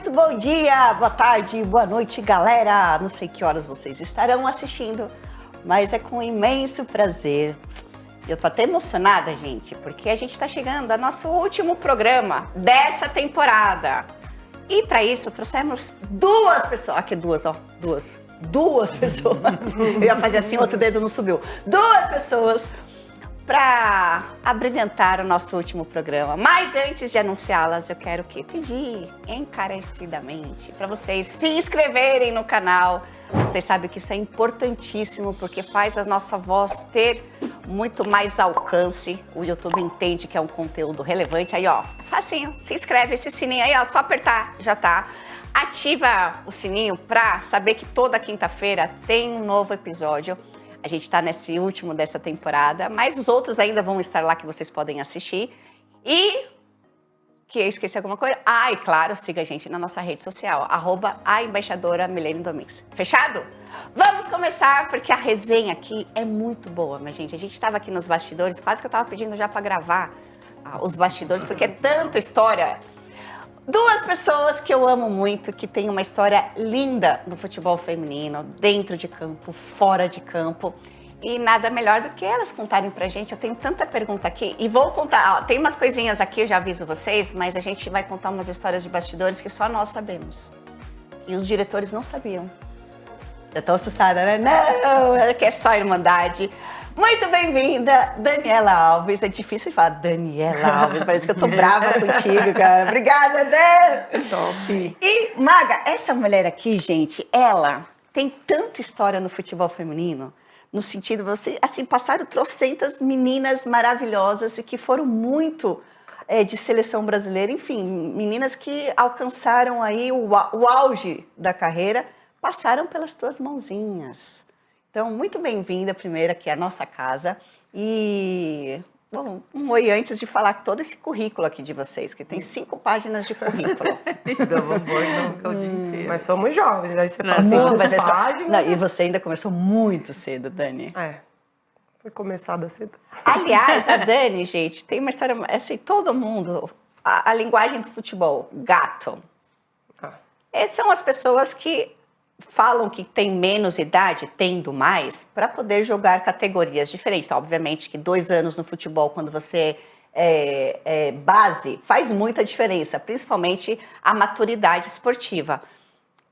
Muito bom dia, boa tarde, boa noite, galera. Não sei que horas vocês estarão assistindo, mas é com imenso prazer. Eu tô até emocionada, gente, porque a gente tá chegando ao nosso último programa dessa temporada. E para isso trouxemos duas pessoas. Aqui duas pessoas. Eu ia fazer assim, outro dedo não subiu. Duas pessoas para abrilhantar o nosso último programa. Mas antes de anunciá-las, eu quero pedir encarecidamente para vocês se inscreverem no canal. Vocês sabem que isso é importantíssimo porque faz a nossa voz ter muito mais alcance. O YouTube entende que é um conteúdo relevante. Aí, ó, facinho, se inscreve, esse sininho aí, ó, só apertar, já tá. Ativa o sininho para saber que toda quinta-feira tem um novo episódio. A gente está nesse último dessa temporada, mas os outros ainda vão estar lá que vocês podem assistir. E que eu esqueci alguma coisa? E claro, siga a gente na nossa rede social, @aembaixadora_Milene_Domingues. Fechado? Vamos começar, porque a resenha aqui é muito boa, minha gente. A gente estava aqui nos bastidores, quase que eu estava pedindo já para gravar os bastidores, porque é tanta história. Duas pessoas que eu amo muito, que têm uma história linda no futebol feminino, dentro de campo, fora de campo. E nada melhor do que elas contarem pra gente. Eu tenho tanta pergunta aqui e vou contar. Tem umas coisinhas aqui, eu já aviso vocês, mas a gente vai contar umas histórias de bastidores que só nós sabemos. E os diretores não sabiam. Eu tô assustada, né? Não, ela quer só irmandade. Muito bem-vinda, Daniela Alves. É difícil falar Daniela Alves, parece que eu tô brava contigo, cara. Obrigada, Dan! Top! E, Maga, essa mulher aqui, gente, ela tem tanta história no futebol feminino, no sentido, você, assim, passaram trocentas meninas maravilhosas e que foram muito de seleção brasileira, enfim, meninas que alcançaram aí o auge da carreira, passaram pelas tuas mãozinhas. Então, muito bem-vinda, primeiro, aqui à nossa casa. E, bom, um oi antes de falar todo esse currículo aqui de vocês, que tem 5 páginas de currículo. Mas somos jovens, aí você fala 5 páginas. Não, e você ainda começou muito cedo, Dani. Foi começada cedo. Aliás, a Dani, gente, tem uma história, assim, todo mundo, a linguagem do futebol, gato. Essas são as pessoas que falam que tem menos idade, tendo mais, para poder jogar categorias diferentes. Então, obviamente que 2 anos no futebol, quando você é base, faz muita diferença, principalmente a maturidade esportiva.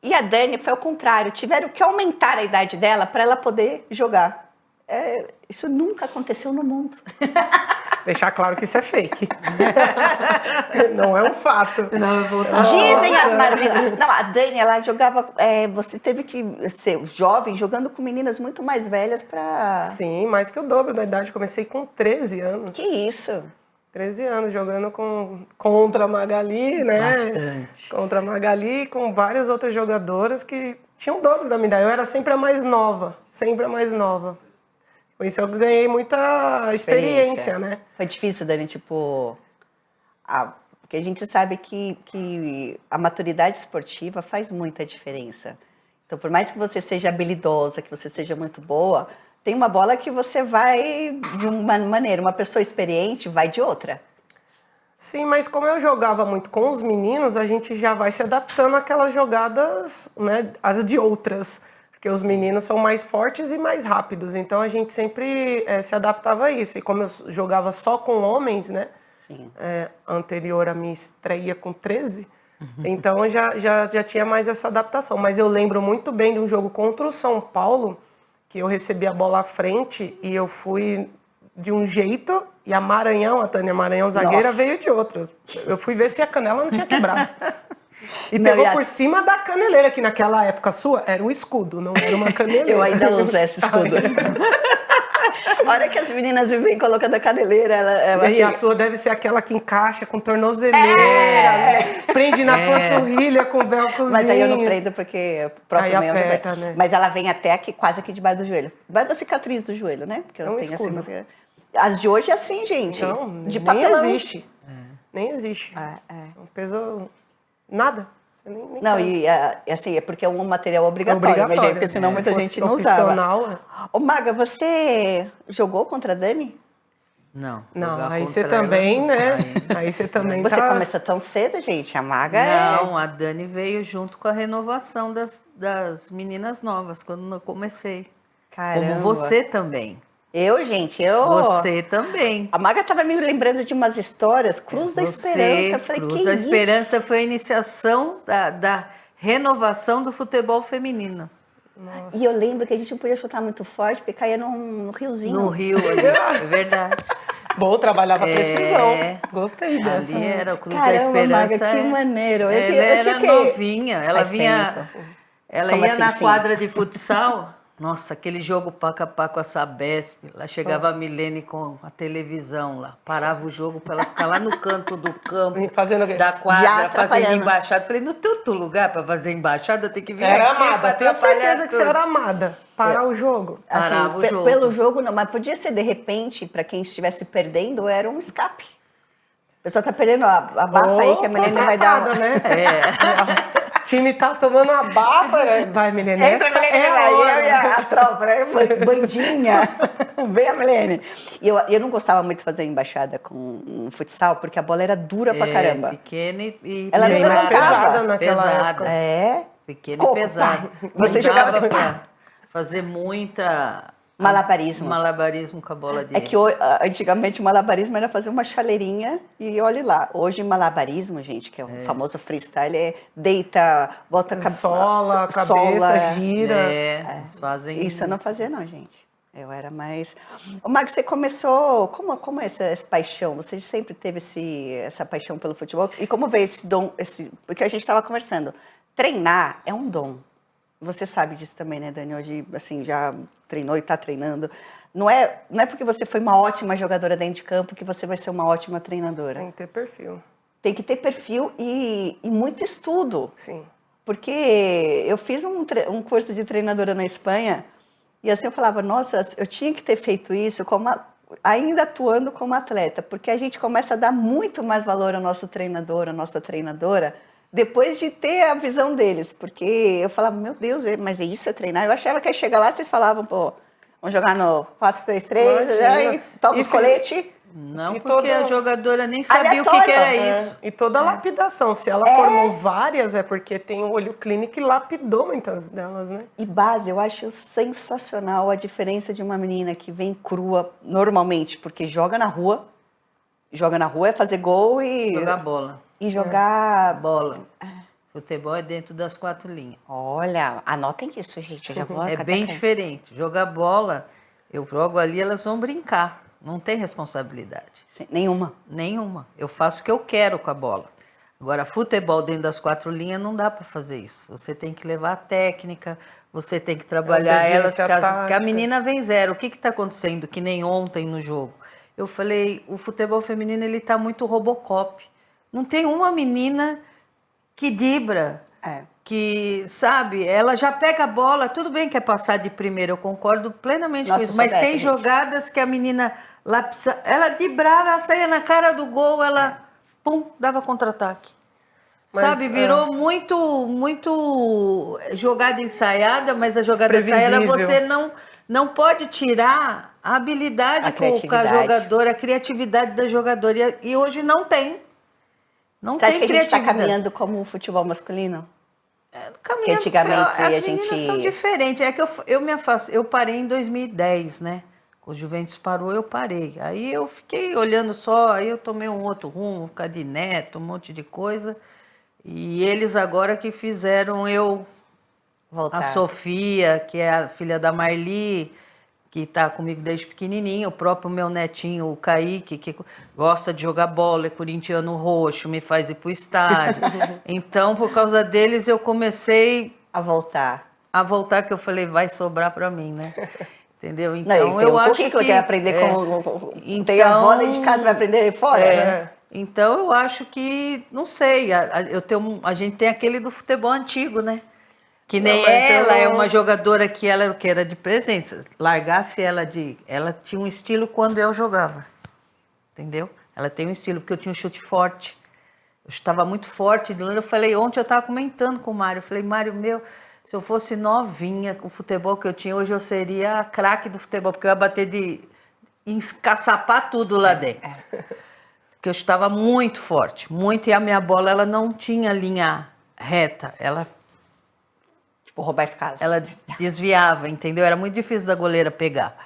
E a Dani foi ao contrário, tiveram que aumentar a idade dela para ela poder jogar. Isso nunca aconteceu no mundo. Deixar claro que isso é fake. Não é um fato. Dizem as más línguas. Não, a Dani, ela jogava... você teve que ser jovem, jogando com meninas muito mais velhas para... Sim, mais que o dobro da idade. Comecei com 13 anos. Que isso? 13 anos, jogando contra a Magali, né? Bastante. Contra a Magali, com várias outras jogadoras que tinham o dobro da minha idade. Eu era sempre a mais nova. Sempre a mais nova. Com isso eu ganhei muita experiência, né? Foi difícil, Dani, tipo... porque a gente sabe que a maturidade esportiva faz muita diferença. Então, por mais que você seja habilidosa, que você seja muito boa, tem uma bola que você vai de uma maneira, uma pessoa experiente vai de outra. Sim, mas como eu jogava muito com os meninos, a gente já vai se adaptando àquelas jogadas, né, as de outras. Porque os meninos são mais fortes e mais rápidos, então a gente sempre se adaptava a isso. E como eu jogava só com homens, né? Sim. Anterior à minha estreia com 13, então já tinha mais essa adaptação. Mas eu lembro muito bem de um jogo contra o São Paulo, que eu recebi a bola à frente e eu fui de um jeito e a Tânia Maranhão, zagueira, veio de outro. Eu fui ver se a canela não tinha quebrado. E pegou por cima da caneleira, que naquela época sua era um escudo, não era uma caneleira. Eu ainda uso esse escudo. Olha que as meninas vivem colocando a caneleira. E a sua deve ser aquela que encaixa com tornozeleira, né? Prende na panturrilha com velcrozinho. Mas aí eu não prendo porque o próprio meio aperta, né? Mas ela vem até aqui, quase aqui debaixo do joelho. Debaixo da cicatriz do joelho, né? Porque eu tenho escudo. Assim, as de hoje é assim, gente. Não, de nem existe. Nem existe. Não pesou nada. Nem não, e assim, é porque é um material obrigatório, mas, gente, porque senão muita gente não usava. Ô, Maga, você jogou contra a Dani? Não. Não, jogar aí contra você ela, também, não. né? Aí você também Você tá... começa tão cedo, gente. A Maga Não, a Dani veio junto com a renovação das meninas novas, quando eu comecei. Caramba. Como você também. Gente, Você também. A Maga tava me lembrando de umas histórias, Cruz da Esperança. Eu falei, Cruz que da isso? Esperança foi a iniciação da renovação do futebol feminino. E eu lembro que a gente não podia chutar muito forte, porque caía no riozinho. No Rio ali, é verdade. Bom, trabalhava a precisão. Gostei dessa. Ali era o Cruz Caramba, da Esperança. Maga, que maneiro. Ela eu era tinha que... novinha, ela Faz vinha... tempo. Ela Como ia assim, na sim? quadra de futsal, nossa, aquele jogo paca com a Sabesp, lá chegava a Milene com a televisão lá, parava o jogo para ela ficar lá no canto do campo, Fazendo o quê? da Já quadra, fazendo atrapalhando. embaixada. Falei, não tem outro lugar para fazer embaixada, tem que vir Era aqui amada, para tenho atrapalhar certeza que tudo. você era amada. Parar o jogo. Assim, Parava o jogo. Pelo jogo não, mas podia ser de repente, para quem estivesse perdendo, era um escape. A pessoa tá perdendo a bafa aí que a Milene vai dar. Contratada, né? O time tá tomando uma bafa, né? Vai, Milene, essa Milene, é a aí hora. a tropa, né? Bandinha. Vem a Milene. E eu não gostava muito de fazer embaixada com futsal, porque a bola era dura pra caramba. Pequena e Ela Bem mais levantava. pesada naquela pesada. época. É. Pequena Como? e pesada. Você Não jogava dava assim, pá. pra fazer muita... Malabarismos. Malabarismo com a bola dele. É que antigamente o malabarismo era fazer uma chaleirinha e olhe lá. Hoje malabarismo, gente, que é o famoso freestyle, é deita, bota a Sola, a cabeça, gira. Eles fazem... Isso eu não fazia não, gente. Eu era mais... Ô, Mag, você começou... Como é essa paixão? Você sempre teve essa paixão pelo futebol? E como veio esse dom? Porque a gente estava conversando. Treinar é um dom. Você sabe disso também, né, Dani? Hoje, assim, já treinou e está treinando. Não é porque você foi uma ótima jogadora dentro de campo que você vai ser uma ótima treinadora. Tem que ter perfil. Tem que ter perfil e muito estudo. Sim. Porque eu fiz um curso de treinadora na Espanha e assim eu falava, nossa, eu tinha que ter feito isso ainda atuando como atleta, porque a gente começa a dar muito mais valor ao nosso treinador, à nossa treinadora, depois de ter a visão deles, porque eu falava, meu Deus, mas isso é treinar? Eu achava que ia chegar lá, vocês falavam, pô, vamos jogar no 4-3-3, aí toca os coletes. Não, E porque toda- a jogadora nem sabia o que Aleatório. era É, isso. e toda lapidação, se ela formou várias, é porque tem um olho clínico e lapidou muitas delas, né? E base, eu acho sensacional a diferença de uma menina que vem crua normalmente, porque joga na rua é fazer gol Jogar bola. e jogar... Bola. Futebol é dentro das 4 linhas. Olha, anotem isso, gente, eu já vou... É bem diferente. Jogar bola, eu jogo ali, elas vão brincar. Não tem responsabilidade. Nenhuma. Nenhuma. Eu faço o que eu quero com a bola. Agora, futebol dentro das 4 linhas não dá para fazer isso. Você tem que levar a técnica, você tem que trabalhar elas, Obediência porque a tática. menina vem zero. O que está acontecendo? Que nem ontem no jogo. Eu falei, o futebol feminino ele está muito Robocop. Não tem uma menina que dibra, que, sabe, ela já pega a bola, tudo bem que é passar de primeira, eu concordo plenamente Nossa, com isso, eu mas sou tem dessa, gente. jogadas que a menina lapsa, ela dibrava, ela saía na cara do gol, ela, pum, dava contra-ataque. Mas, Sabe, virou muito jogada ensaiada, mas a jogada ensaiada você não pode tirar a habilidade com a criatividade. jogadora, a criatividade da jogadora, e hoje não tem. Não Você acha tem que a gente está criatividade. caminhando como o futebol masculino? Caminhando, antigamente as a meninas gente- são diferentes. É que eu me afastei, eu parei em 2010, né? O Juventus parou, eu parei. Aí eu fiquei olhando só, aí eu tomei um outro rumo, de neto, um monte de coisa. E eles agora que fizeram eu, Voltar. a Sofia, que é a filha da Marli, que está comigo desde pequenininho, o próprio meu netinho, o Kaique, que gosta de jogar bola, é corintiano roxo, me faz ir para o estádio. Então, por causa deles, eu comecei A voltar. a voltar, que eu falei, vai sobrar para mim, né? Entendeu? Não, Então, tem eu um acho currículo que... que aprender é, como... Tem então- a avó dentro de casa, vai aprender fora? É. Então, eu acho que, não sei, a gente tem aquele do futebol antigo, né? Que nem Não, mas ela eu- é uma jogadora que ela que era de presença. Largasse ela de... Ela tinha um estilo quando eu jogava, entendeu? Ela tem um estilo, porque eu tinha um chute forte. Eu chutava muito forte. Eu falei, ontem eu estava comentando com o Mário. Eu falei, Mário, se eu fosse novinha com o futebol que eu tinha, hoje eu seria a craque do futebol, porque eu ia bater encaçapar tudo lá dentro. Porque eu estava muito forte, muito, e a minha bola ela não tinha linha reta, ela Tipo Roberto Carlos. ela desviava, entendeu? Era muito difícil da goleira pegar.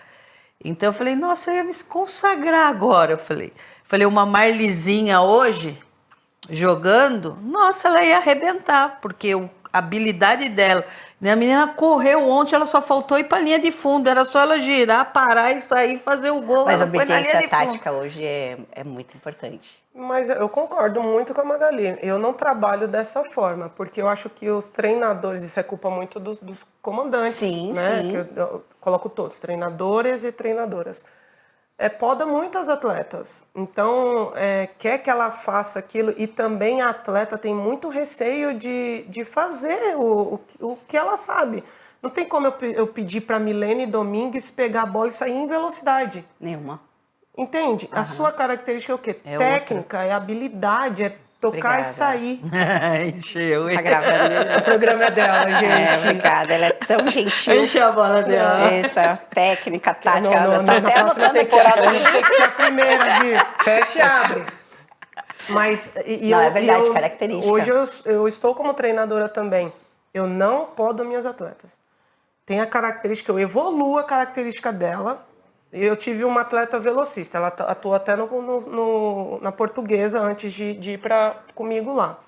Então eu falei, nossa, eu ia me consagrar agora. Eu falei, uma Marlizinha hoje, jogando, nossa, ela ia arrebentar, porque a habilidade dela. A menina correu ontem, ela só faltou ir para a linha de fundo, era só ela girar, parar e sair, fazer o gol. Mas a ela foi na linha obediência de fundo. tática hoje é muito importante. Mas eu concordo muito com a Magali. Eu não trabalho dessa forma, porque eu acho que os treinadores, isso é culpa muito dos comandantes, Sim, né? sim. Que eu coloco todos, treinadores e treinadoras. Poda muito as atletas. Então, quer que ela faça aquilo, e também a atleta tem muito receio de fazer o que ela sabe. Não tem como eu pedir para Milene Domingues pegar a bola e sair em velocidade. Nenhuma. Entende? A sua característica é o quê? É técnica, é habilidade, é tocar Obrigada. e sair. Encheu. Tá gravando. O programa é dela, gente. Obrigada. Ela é tão gentil. Encheu a bola dela. Essa técnica, tática. Não, Eu tô até na próxima anotando aqui. temporada a gente tem que ser a primeira, viu? Fecha e abre. Mas, Não, é verdade, característica. Hoje eu estou como treinadora também. Eu não podo minhas atletas. Tem a característica, eu evoluo a característica dela. Eu tive uma atleta velocista, ela atuou até na Portuguesa antes de ir comigo lá.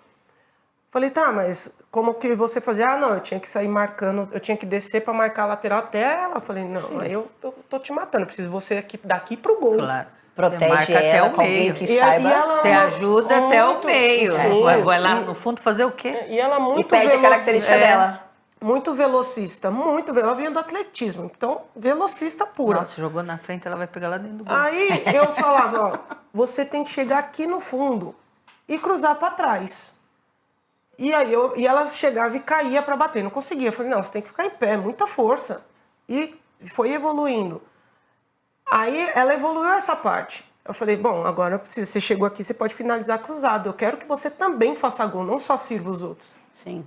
Falei, tá, mas como que você fazia? Ah, não, eu tinha que sair marcando, eu tinha que descer para marcar a lateral até ela. Falei, não, Sim. aí eu tô te matando, eu preciso você daqui pro gol. Claro. Protege Você marca até ela o com alguém meio. que E saiba. ela- Você ajuda até o muito- meio. sim. Vai lá no fundo fazer o quê? E ela E muito perde a característica dela. Muito velocista, ela vinha do atletismo, então velocista pura. Nossa, jogou na frente, ela vai pegar lá dentro do gol. Aí eu falava, ó, você tem que chegar aqui no fundo e cruzar para trás. E ela chegava e caía para bater, não conseguia. Eu falei, não, você tem que ficar em pé, muita força. E foi evoluindo. Aí ela evoluiu essa parte. Eu falei, bom, agora você chegou aqui, você pode finalizar cruzado. Eu quero que você também faça gol, não só sirva os outros. Sim.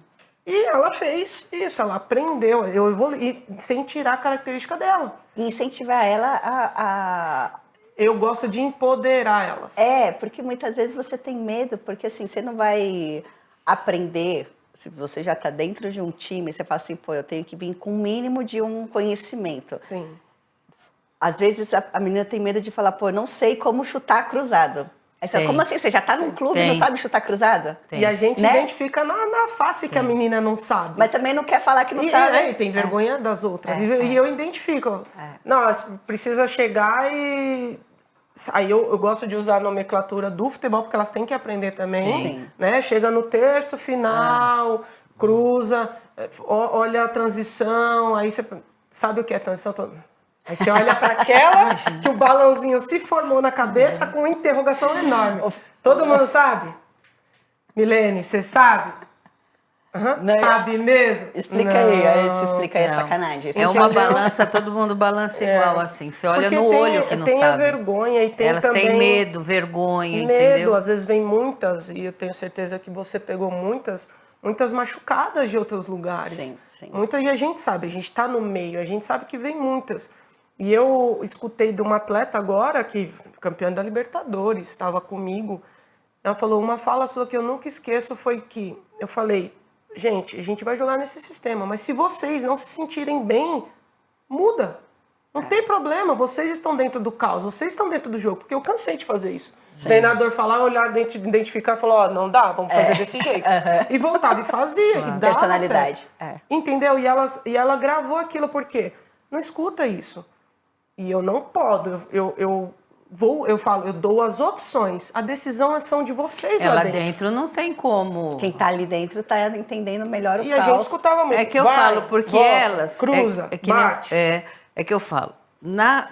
E ela fez isso, ela aprendeu, eu evoluí, sem tirar a característica dela. E incentivar ela a... Eu gosto de empoderar elas. Porque muitas vezes você tem medo, porque assim, você não vai aprender, se você já está dentro de um time, você fala assim, pô, eu tenho que vir com o mínimo de um conhecimento. Sim. Às vezes a menina tem medo de falar, pô, eu não sei como chutar cruzado. Aí você fala, como assim? Você já está num clube e não sabe chutar cruzado? E a gente identifica na face que a menina não sabe. Mas também não quer falar que não sabe. E tem vergonha das outras. E eu identifico. Não, precisa chegar e... Aí eu gosto de usar a nomenclatura do futebol, porque elas têm que aprender também. Sim. Né? Chega no terço final, cruza, olha a transição, aí você sabe o que é transição? Aí você olha para aquela que o balãozinho se formou na cabeça com uma interrogação enorme. Todo mundo sabe? Milene, você sabe? Não, sabe mesmo? Explica Não, aí, você explica aí a não. sacanagem. É uma balança, todo mundo balança igual, assim. Você olha Porque no olho que não tem sabe. a vergonha e tem Elas também... têm medo, vergonha, Medo, entendeu? às vezes vem muitas, e eu tenho certeza que você pegou muitas machucadas de outros lugares. Sim, sim. Muitas, e a gente sabe, a gente está no meio, a gente sabe que vem muitas. E eu escutei de uma atleta agora, que campeã da Libertadores, estava comigo, ela falou, uma fala sua que eu nunca esqueço foi que, eu falei, gente, a gente vai jogar nesse sistema, mas se vocês não se sentirem bem, muda. Não tem problema, vocês estão dentro do caos, vocês estão dentro do jogo, porque eu cansei de fazer isso. O treinador falar, olhar, identificar e falar, ó, não dá, vamos fazer desse jeito. E voltava e fazia, e dava Personalidade. certo. Entendeu? E ela gravou aquilo, por quê? Não escuta isso. E eu não posso, eu falo, eu dou as opções, a decisão são de vocês lá Lá dentro. dentro não tem como. Quem tá ali dentro tá entendendo melhor o E caos. a gente escutava muito. É que eu vai, falo, porque volta, elas. cruza, que nem- bate. é que eu falo.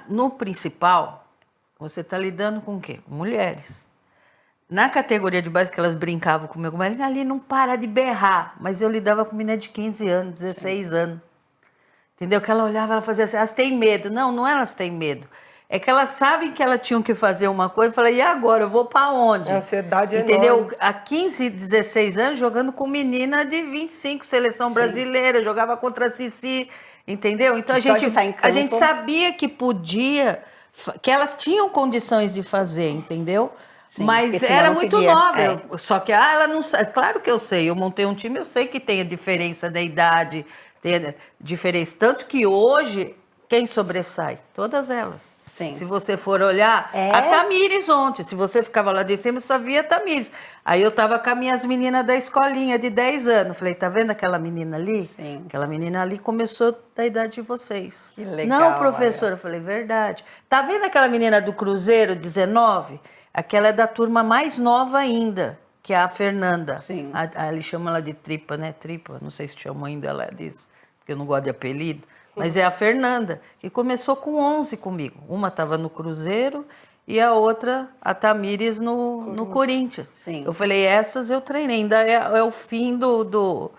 No principal, você está lidando com o quê? Com mulheres. Na categoria de base que elas brincavam comigo, mas ali não para de berrar. Mas eu lidava com menina de 15 anos, 16 anos. Entendeu? Que ela olhava, ela fazia assim, elas têm medo. Não elas têm medo. É que elas sabem que elas tinham que fazer uma coisa. Eu falei, e agora? Eu vou para onde? A ansiedade é Entendeu? enorme. Há 15, 16 anos, jogando com menina de 25, seleção brasileira, jogava contra a Cici, entendeu? Então Só de estar em a gente campo. sabia que podia que elas tinham condições de fazer, entendeu? Sim, mas porque senão era não muito podia. nova. É. Só que ela não sabe. Claro que eu sei, eu montei um time, eu sei que tem a diferença da idade, tem a diferença. Tanto que hoje, quem sobressai? Todas elas. Sim. Se você for olhar, a Tamires ontem, se você ficava lá de cima, só via a Tamires. Aí eu tava com as minhas meninas da escolinha de 10 anos. Falei, tá vendo aquela menina ali? Sim. Aquela menina ali começou da idade de vocês. Que legal. Não, professora, eu falei, verdade. Tá vendo aquela menina do Cruzeiro, 19? Aquela é da turma mais nova ainda, que é a Fernanda. Sim. Ele chama ela de Tripa, né? Tripa, não sei se chamam ainda ela disso, porque eu não gosto de apelido. Mas é a Fernanda, que começou com 11 comigo. Uma estava no Cruzeiro e a outra, a Tamires, no Corinthians. Sim. Eu falei, essas eu treinei. Ainda é o fim do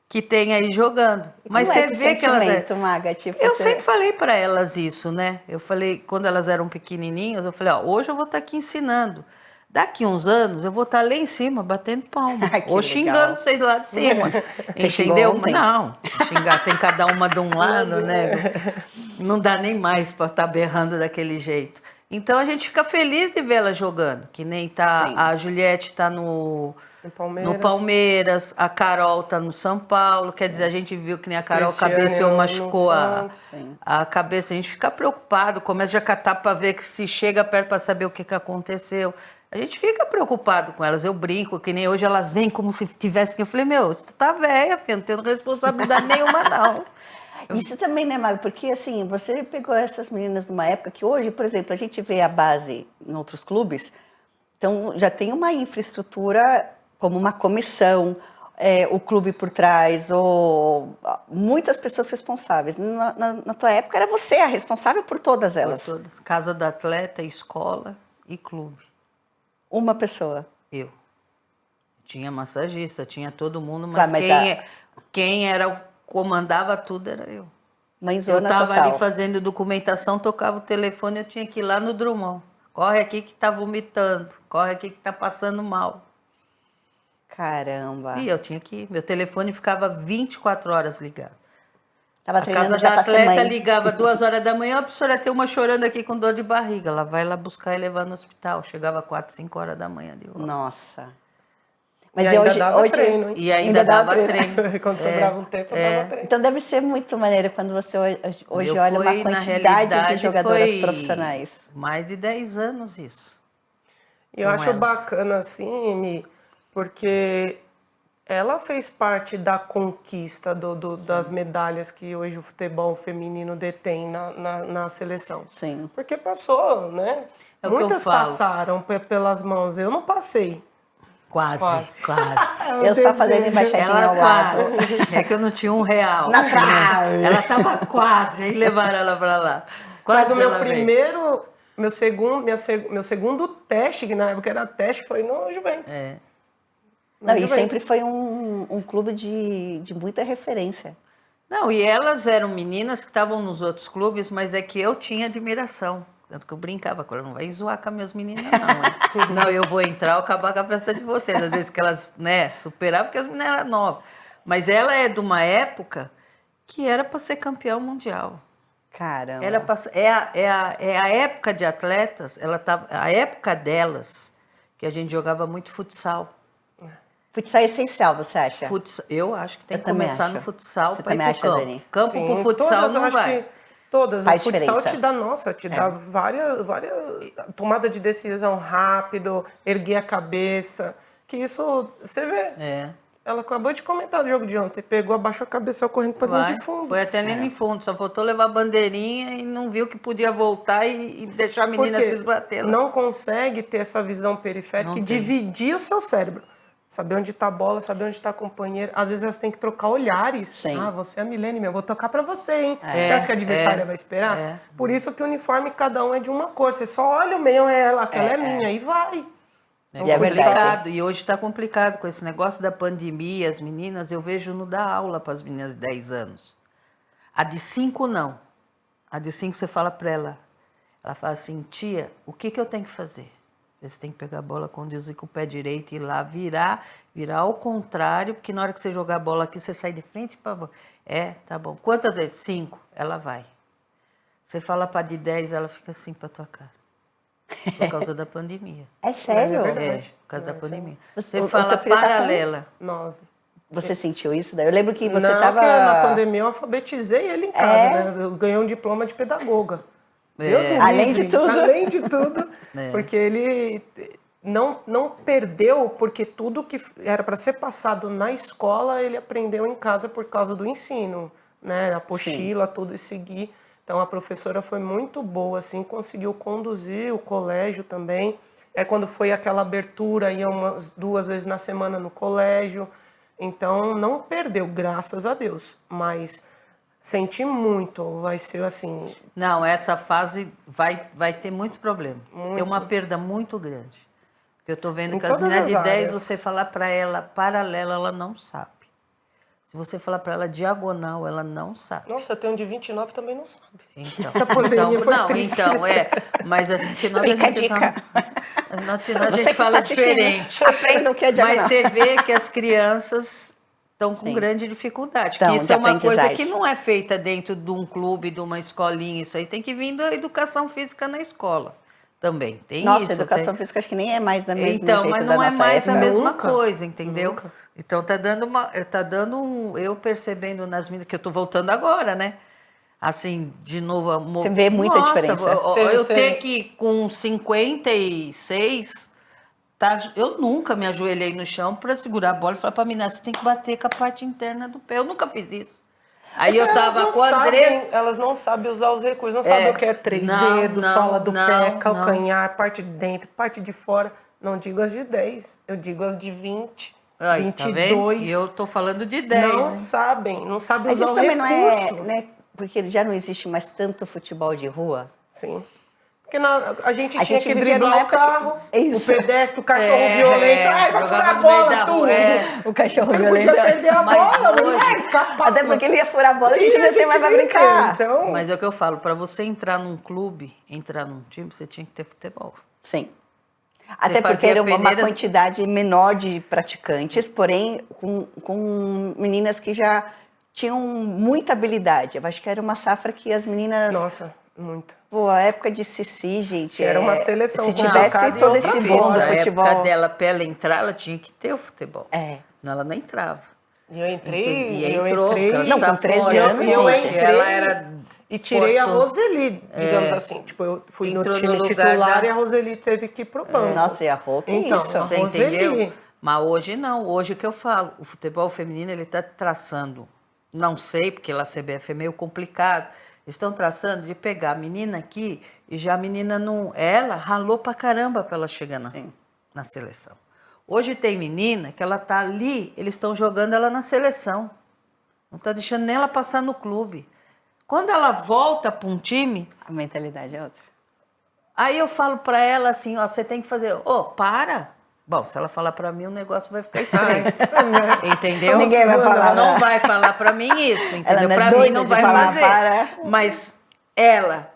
que tem aí jogando. Mas você vê que elas... Maga, tipo, eu sempre falei para elas isso, né? Eu falei, quando elas eram pequenininhas, eu falei, ó, hoje eu vou estar aqui ensinando. Daqui uns anos eu vou estar lá em cima, batendo palma. Ou xingando vocês lá de cima. Você entendeu? Ontem? Não, xingar tem cada uma de um lado, né? Não dá nem mais para estar berrando daquele jeito. Então a gente fica feliz de ver ela jogando. Que nem tá. Sim. A Juliette tá no Palmeiras, a Carol tá no São Paulo. Quer dizer, a gente viu que nem a Carol cabeceou, machucou a cabeça. A gente fica preocupado, começa a catar para ver que se chega perto para saber o que aconteceu. A gente fica preocupado com elas. Eu brinco, que nem hoje elas vêm como se tivessem que... Eu falei, meu, você tá velha, filha, não tenho responsabilidade nenhuma, não. Isso também, né, Mago? Porque, assim, você pegou essas meninas numa época que hoje, por exemplo, a gente vê a base em outros clubes, então já tem uma infraestrutura como uma comissão, o clube por trás, ou muitas pessoas responsáveis. Na tua época era você a responsável por todas elas. Por todas. Casa do atleta, escola e clube. Uma pessoa. Eu. Tinha massagista, tinha todo mundo, Claro, mas quem comandava tudo era eu. Mãezona eu estava total. ali fazendo documentação, tocava o telefone, eu tinha que ir lá no Drummond. Corre aqui que tá vomitando, corre aqui que tá passando mal. Caramba. E eu tinha que ir. Meu telefone ficava 24 horas ligado. Tava A casa já da atleta ligava 2 horas da manhã, a professora tem uma chorando aqui com dor de barriga. Ela vai lá buscar e levar no hospital. Chegava 4, 5 horas da manhã de volta. Nossa. Mas e ainda dava treino, hein? E ainda dava treino. Quando sobrava um tempo, dava treino. Então deve ser muito maneiro quando você hoje olha uma quantidade de jogadoras profissionais. Mais de 10 anos isso. E eu acho bacana assim, Mi, porque ela fez parte da conquista das medalhas que hoje o futebol feminino detém na seleção. Sim. Porque passou, né? Muitas passaram pelas mãos. Eu não passei. Quase. Eu só fazendo embaixadinha ao lado. É que eu não tinha R$1. Na trave. Ela estava quase, aí levaram ela para lá. Quase. Mas o meu segundo teste, que na época era teste, foi no Juventus. Não, e sempre foi um clube de muita referência. Não, e elas eram meninas que estavam nos outros clubes, mas é que eu tinha admiração. Tanto que eu brincava com ela, não vai zoar com as minhas meninas, não. Hein? Não, eu vou entrar e acabar com a festa de vocês. Às vezes que elas, né, superavam, porque as meninas eram novas. Mas ela é de uma época que era para ser campeão mundial. Caramba. Era a época de atletas, a época delas, que a gente jogava muito futsal. Futsal é essencial, você acha? Eu acho que tem que começar no futsal para ir pro campo. Dani? Campo pro futsal não vai. Todas, faz o futsal diferença. te dá várias tomada de decisão rápido, erguer a cabeça, que isso você vê. Ela acabou de comentar no jogo de ontem, pegou, abaixou a cabeça correndo para dentro de fundo. Foi até nem de fundo, só faltou levar a bandeirinha e não viu que podia voltar e deixar a menina se esbater lá. Não consegue ter essa visão periférica e dividir o seu cérebro. Saber onde está a bola, saber onde está a companheira. Às vezes elas têm que trocar olhares. Sim. Ah, você é a Milene, eu vou tocar para você, hein? Você acha que a adversária vai esperar? Por isso que o uniforme, cada um é de uma cor. Você só olha o meio, aquela é minha, e vai. É complicado. E hoje está complicado com esse negócio da pandemia. As meninas, eu vejo não dar aula para as meninas de 10 anos. A de 5 não. A de 5 você fala para ela. Ela fala assim, tia, o que eu tenho que fazer? Você tem que pegar a bola, conduzir com o pé direito e ir lá, virar ao contrário, porque na hora que você jogar a bola aqui, você sai de frente para... tá bom. Quantas vezes? 5. Ela vai. Você fala para de 10, ela fica assim para tua cara. Por causa da pandemia. É sério? Por causa da pandemia. Você- Você o fala teu filho tá com- paralela. 9. Você sentiu isso daí? Eu lembro que você Não, estava... porque na pandemia eu alfabetizei ele em casa, né? Eu ganhei um diploma de pedagoga. Deus me livre. Além de tudo. Além de tudo. É. Porque ele não perdeu, porque tudo que era para ser passado na escola, ele aprendeu em casa por causa do ensino, né? A apostila, tudo, e seguir. Então a professora foi muito boa, assim, conseguiu conduzir o colégio também. É quando foi aquela abertura, ia umas 2 vezes na semana no colégio. Então não perdeu, graças a Deus. Mas senti muito, vai ser assim. Não, essa fase vai ter muito problema. Muito. Tem uma perda muito grande. Porque eu estou vendo Em que as todas meninas de as 10, áreas. você falar para ela paralela, ela não sabe. Se você falar para ela diagonal, ela não sabe. Nossa, eu tenho um de 29 também não sabe. Então, Essa pandemia foi não, triste. então, mas a 29 Fica a gente a dica. A 29 a Você gente que fala está assistindo, diferente. aprenda o que é diagonal. Mas você vê que as crianças estão com Sim. grande dificuldade. Então, Que isso de é uma coisa aprendizagem. que não é feita dentro de um clube, de uma escolinha. Isso aí tem que vir da educação física na escola também. Tem Nossa, isso. educação física acho que nem é mais da mesma Então, jeito mas da não é nossa mais a época. mesma Nunca. coisa, entendeu? Nunca. Então eu percebendo nas meninas, que eu tô voltando agora, né? Assim, de novo. Você vê muita diferença. Eu Você- ter que, com 56, tá, eu nunca me ajoelhei no chão para segurar a bola e falar pra menina, você tem que bater com a parte interna do pé. Eu nunca fiz isso. Aí eu Elas tava não com a Andressa. Elas não sabem usar os recursos, não sabem o que é 3 não, dedos, não, sola do não, pé, não. calcanhar, parte de dentro, parte de fora. Não digo as de 10, eu digo as de 20, Aí, tá vendo? 22. E eu tô falando de 10. não hein? sabem, não sabem Mas usar isso o também não recurso. é, né? Porque já não existe mais tanto futebol de rua. Sim. Porque a gente A tinha gente que vivia numa driblar o época carro, Isso. o pedestre, o cachorro violento. Ai, vai jogava furar a no meio bola, da tu! rua, O cachorro Você não violento. podia perder a Mas bola, não hoje- é? Escapava. Até porque ele ia furar a bola, a E gente não tem mais pra nem brincar. tem, Então, Mas é o que eu falo, para você entrar num clube, entrar num time, você tinha que ter futebol. Sim. Até porque fazia era uma peneiras- quantidade menor de praticantes, porém com meninas que já tinham muita habilidade. Eu acho que era uma safra que as meninas... nossa, muito. Pô, a época de Cici, gente... Que era uma seleção Se convocada tivesse em todo outra esse vez, bom do Na futebol... época dela, para ela entrar, ela tinha que ter o futebol. É. Senão ela não entrava. E eu entrei, E eu entrou, entrei, porque ela Não, tá com 13 fora, anos, eu forte, entrei ela era e tirei a fortuna. Roseli, digamos assim. Tipo, eu fui no Entrou no time lugar titular da- e a Roseli teve que ir pro banco. Nossa, e a Rô, que Então, isso? Você Roseli. entendeu? Mas hoje não. Hoje o que eu falo, o futebol feminino ele está traçando, não sei, porque lá a CBF é meio complicado, estão traçando de pegar a menina aqui e já a menina não... Ela ralou pra caramba pra ela chegar Sim. na seleção. Hoje tem menina que ela tá ali, eles estão jogando ela na seleção. Não tá deixando nem ela passar no clube. Quando ela volta para um time, A mentalidade é outra. aí eu falo para ela assim, ó, você tem que fazer, para. Bom, se ela falar para mim, o negócio vai ficar estranho. Entendeu? Ninguém vai falar, Não né? vai falar para mim isso, Ela entendeu? não é Para mim doida não de vai falar fazer. para. Mas ela,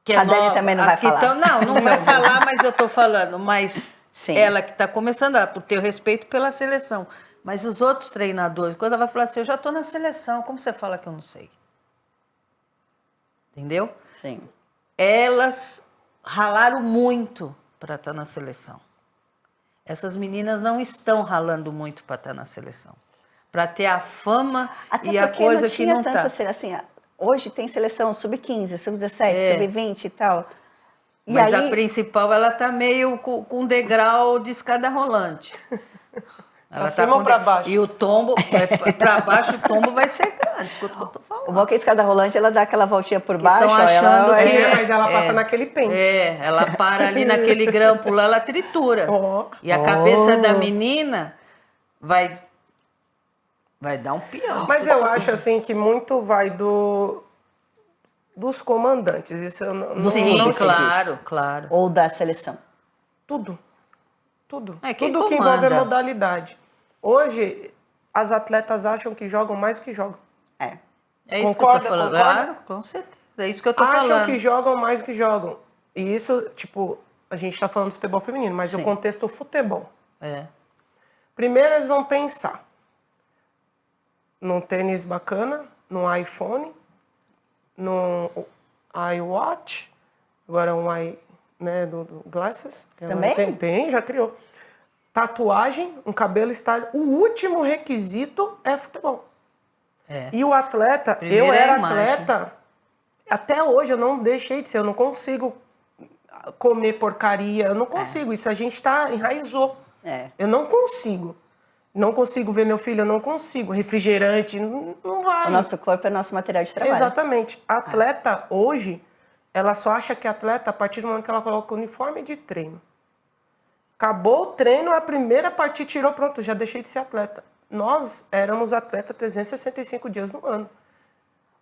que é A Dani nova, também não as vai que falar. tão- não vai falar, mas eu tô falando. Mas Sim. ela que está começando, por ter o respeito pela seleção. Mas os outros treinadores, quando ela vai falar assim, eu já estou na seleção, como você fala que eu não sei? Entendeu? Sim. Elas ralaram muito para estar na seleção. Essas meninas não estão ralando muito para estar na seleção. Para ter a fama Até e a porque coisa não que tinha não tanta, está. assim, hoje tem seleção sub-15, sub-17, É. sub-20 e tal. E Mas aí, a principal, ela está meio com degrau de escada rolante. Ela Pra cima com ou pra baixo? E o tombo, para baixo, o tombo vai ser grande. Escuta o que eu tô falando. o bom é que a escada rolante, ela dá aquela voltinha por Que baixo, tão ó, ela achando vai- que- Mas ela passa naquele pente. Ela para ali naquele grampo lá, ela tritura. Ó. E a cabeça da menina vai dar um pião. Mas eu acho assim que muito vai dos comandantes. Isso eu não, Sim, não sei claro, disso. claro. ou da seleção. Tudo. Tudo. É, quem Tudo que envolve a comanda? modalidade. Hoje, as atletas acham que jogam mais do que jogam. É. É isso Concorda, que eu tô falando. concorda? Claro, com certeza. É isso que eu tô Acham falando. que jogam mais do que jogam. E isso, tipo, a gente tá falando de futebol feminino, mas Sim. o contexto futebol. É. Primeiro eles vão pensar num tênis bacana, num iPhone, num iWatch, agora um né, do Glasses. Também? Tem, já criou. Tatuagem, um cabelo style. O último requisito é futebol. E o atleta, Primeiro eu é a era imagem. atleta, até hoje eu não deixei de ser, eu não consigo comer porcaria, eu não consigo, isso a gente enraizou. Eu não consigo. Não consigo ver meu filho, eu não consigo. Refrigerante, não vai. O nosso corpo é nosso material de trabalho. Exatamente. Atleta, hoje, ela só acha que é atleta a partir do momento que ela coloca o uniforme de treino. Acabou o treino, a primeira partida tirou, pronto, já deixei de ser atleta. Nós éramos atleta 365 dias no ano.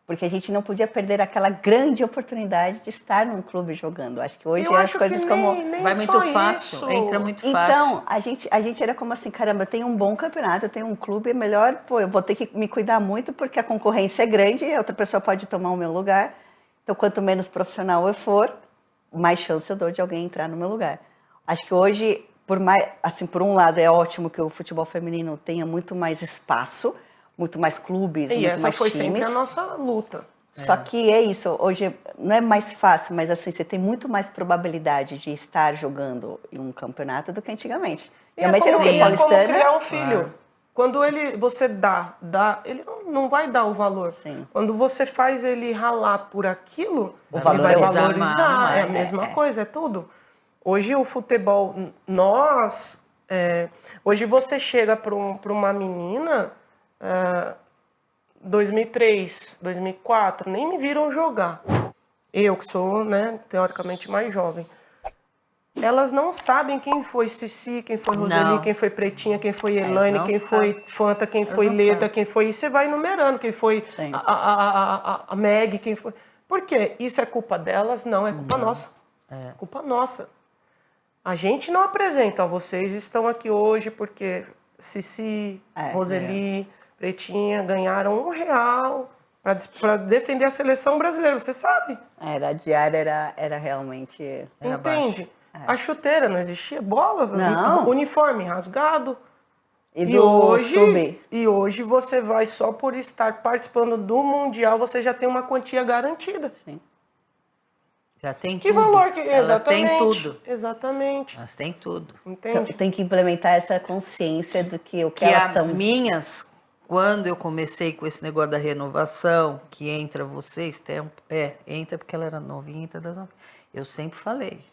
Porque a gente não podia perder aquela grande oportunidade de estar num clube jogando. Acho que hoje as coisas como... Vai muito fácil, isso. entra muito fácil. Então, a gente era como assim, caramba, eu tenho um bom campeonato, eu tenho um clube, é melhor, pô, eu vou ter que me cuidar muito porque a concorrência é grande e a outra pessoa pode tomar o meu lugar. Então, quanto menos profissional eu for, mais chance eu dou de alguém entrar no meu lugar. Acho que hoje, por um lado, é ótimo que o futebol feminino tenha muito mais espaço, muito mais clubes, e muito essa mais foi times. sempre a nossa luta. Só que é isso, hoje não é mais fácil, mas assim, você tem muito mais probabilidade de estar jogando em um campeonato do que antigamente. Realmente era o como paulistana. criar um filho. Quando você dá, ele não vai dar o valor. Sim. Quando você faz ele ralar por aquilo, ele valor vai é valorizar. mais, É a mesma coisa, é tudo. Hoje o futebol, hoje você chega para uma menina, 2003, 2004, nem me viram jogar. Eu que sou, né, teoricamente mais jovem. Elas não sabem quem foi Cici, quem foi Roseli, Não. quem foi Pretinha, quem foi Elaine, não quem foi sabe. Fanta, quem Elas foi não Leda, sabem. quem foi... E você vai numerando, quem foi Sim. a Meg, quem foi... Por quê? Isso é culpa delas? Não, é culpa nossa. É culpa nossa. A gente não apresenta, ó, vocês estão aqui hoje porque Cici, Roseli, Pretinha ganharam R$1 para defender a seleção brasileira, você sabe? A diária era realmente... Entende? A chuteira não existia, bola, Não. uniforme rasgado. E do sub. E hoje você vai só por estar participando do Mundial, você já tem uma quantia garantida. Sim. Já tem Que tudo. valor que... Elas têm Exatamente. tudo. Exatamente. Elas têm tudo. Então, Entende? tem que implementar essa consciência do que o que Que elas as estão... minhas, quando eu comecei com esse negócio da renovação, que entra vocês, entra porque ela era novinha, entra das novinhas. Eu sempre falei,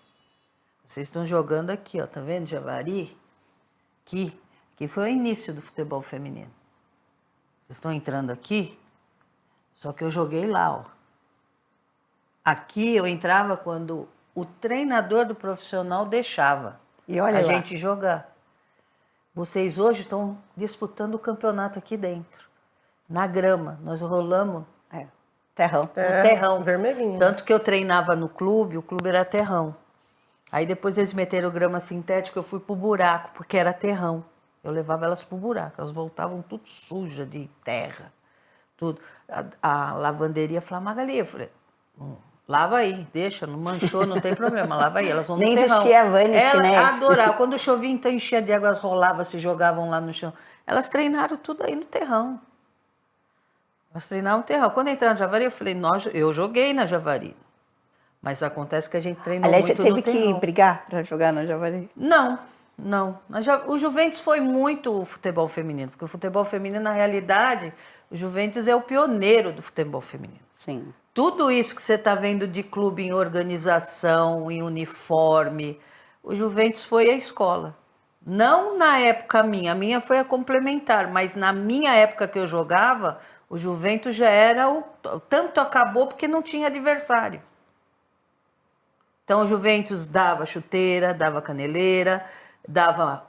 vocês estão jogando aqui, ó, tá vendo, Javari? Que foi o início do futebol feminino. Vocês estão entrando aqui, só que eu joguei lá, ó. Aqui eu entrava quando o treinador do profissional deixava E olha a lá. gente jogar. Vocês hoje estão disputando o campeonato aqui dentro, na grama. Nós rolamos Terrão. no terrão. Vermelhinha. Tanto que eu treinava no clube, o clube era terrão. Aí depois eles meteram grama sintética, eu fui pro buraco, porque era terrão. Eu levava elas pro buraco, elas voltavam tudo suja de terra, tudo. A lavanderia falava, Magali, eu falei, lava aí, deixa, não manchou, não tem problema, lava aí, elas vão no Nem terrão. existia a Vanish, Ela né? adorava, quando chovia, então enchia de água, elas rolavam, se jogavam lá no chão. Elas treinaram tudo aí no terrão. Elas treinaram no terrão. Quando entraram na Javari, eu falei, eu joguei na Javari. Mas acontece que a gente treinou Aliás, muito você teve no que terrão. brigar para jogar no Javari? Não. O Juventus foi muito o futebol feminino, porque o futebol feminino, na realidade, o Juventus é o pioneiro do futebol feminino. Sim. Tudo isso que você está vendo de clube em organização, em uniforme, o Juventus foi a escola. Não na época minha, a minha foi a complementar, mas na minha época que eu jogava, o Juventus já era tanto acabou porque não tinha adversário. Então o Juventus dava chuteira, dava caneleira, dava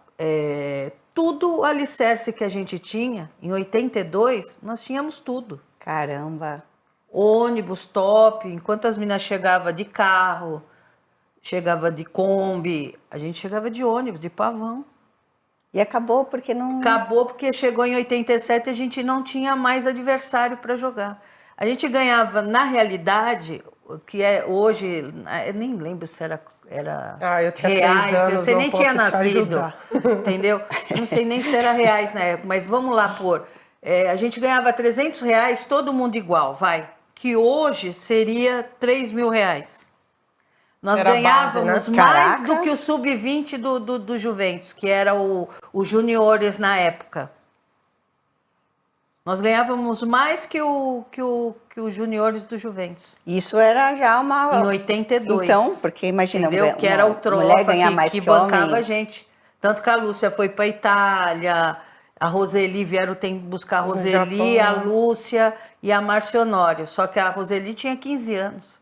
tudo o alicerce que a gente tinha. Em 82, nós tínhamos tudo. Caramba. Ônibus top, enquanto as meninas chegavam de carro, chegava de Kombi, a gente chegava de ônibus, de pavão. E acabou porque não... Acabou porque chegou em 87 e a gente não tinha mais adversário para jogar. A gente ganhava, na realidade, que é hoje, eu nem lembro se era eu tinha reais, 3 anos, você não nem posso tinha te nascido, ajudar. entendeu? Eu não sei nem se era reais na época, mas vamos lá pôr. A gente ganhava R$300, todo mundo igual, vai. que hoje seria R$3.000. Nós Era a ganhávamos base, né? mais Caraca. do que o sub-20 do Juventus, que era o juniores na época. Nós ganhávamos mais que o juniores do Juventus. Isso era já uma... Em 82. Então, porque imagina... Entendeu? Que era o mulher Trofa ganhar mais que que bancava homem. a gente. Tanto que a Lúcia foi para Itália, a Roseli vieram buscar a No Roseli, Japão. a Lúcia e a Márcia Honório. Só que a Roseli tinha 15 anos.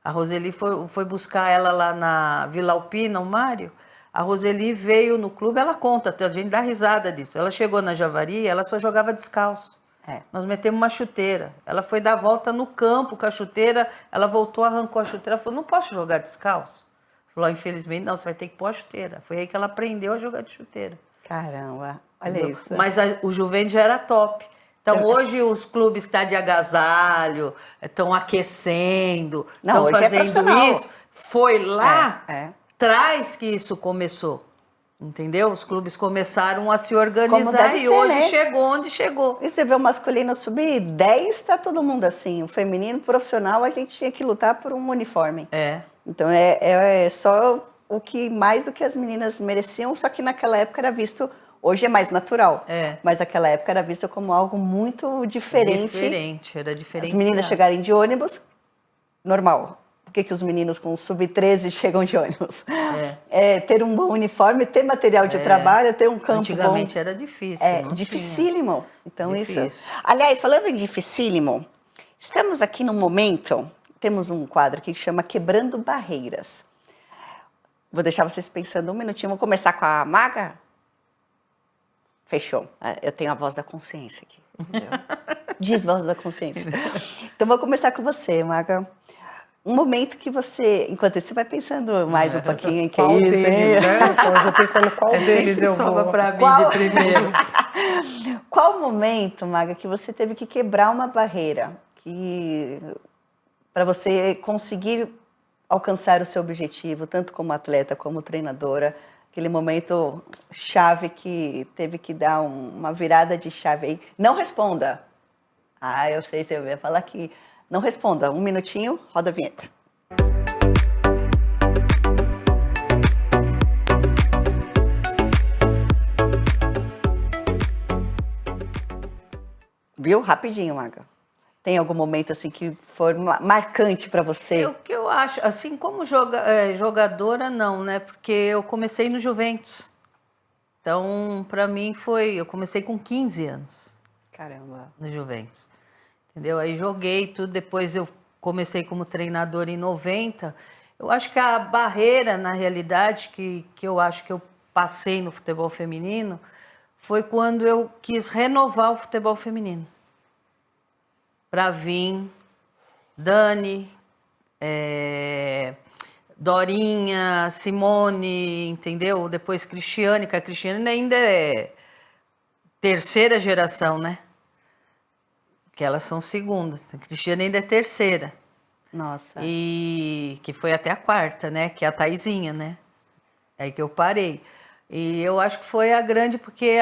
A Roseli foi buscar ela lá na Vila Alpina, o Mário. A Roseli veio no clube, ela conta, a gente dá risada disso. Ela chegou na Javari, ela só jogava descalço. É. Nós metemos uma chuteira. Ela foi dar volta no campo com a chuteira, ela voltou, arrancou a chuteira, falou, não posso jogar descalço. Falou, infelizmente, não, você vai ter que pôr a chuteira. Foi aí que ela aprendeu a jogar de chuteira. Caramba, olha Entendeu? isso. Mas o Juventus já era top. Então, hoje os clubes estão de agasalho, estão aquecendo, Não, estão hoje é fazendo profissional. isso. Foi lá, É. atrás que isso começou. Entendeu? Os clubes começaram a se Como organizar deve e ser, hoje né? chegou onde chegou. E você vê o masculino subir 10, tá todo mundo assim. O feminino profissional, a gente tinha que lutar por um uniforme. É. Então é só o que mais do que as meninas mereciam, só que naquela época era visto, hoje é mais natural, É. mas naquela época era visto como algo muito diferente. Diferente, era diferente. As meninas chegarem de ônibus, normal. Por que os meninos com sub-13 chegam de ônibus? É ter um bom uniforme, ter material de trabalho, ter um campo Antigamente bom. era difícil. É não tinha. dificílimo. Então Difícil. isso. Aliás, falando em dificílimo, estamos aqui num momento, temos um quadro aqui que chama Quebrando Barreiras. Vou deixar vocês pensando um minutinho. Vou começar com a Maga. Fechou. Eu tenho a voz da consciência aqui. Entendeu? Diz voz da consciência. Então vou começar com você, Maga. Um momento que você, enquanto isso, você vai pensando mais um pouquinho em que Qual é isso, deles, hein? né? Então eu vou pensando qual deles eu sobra vou. pra mim Qual? de primeiro. Qual momento, Maga, que você teve que quebrar uma barreira para você conseguir alcançar o seu objetivo, tanto como atleta como treinadora? Aquele momento chave que teve que dar uma virada de chave aí. Não responda. Ah, eu sei, você vai falar que... Não responda. Um minutinho, roda a vinheta. Viu? Rapidinho, Maga. Tem algum momento assim que foi marcante para você? O que eu acho, assim como jogadora, não, né? Porque eu comecei no Juventus. Então, para mim eu comecei com 15 anos Caramba. no Juventus. Entendeu? Aí joguei tudo, depois eu comecei como treinadora em 90. Eu acho que a barreira, na realidade, que eu acho que eu passei no futebol feminino, foi quando eu quis renovar o futebol feminino. Para vir Dani, Dorinha, Simone, entendeu? Depois Cristiane, que a Cristiane ainda é terceira geração, né? Que elas são segunda. A Cristiane ainda é terceira. Nossa. E que foi até a quarta, né? Que é a Taizinha, né? Aí que eu parei. E eu acho que foi a grande, porque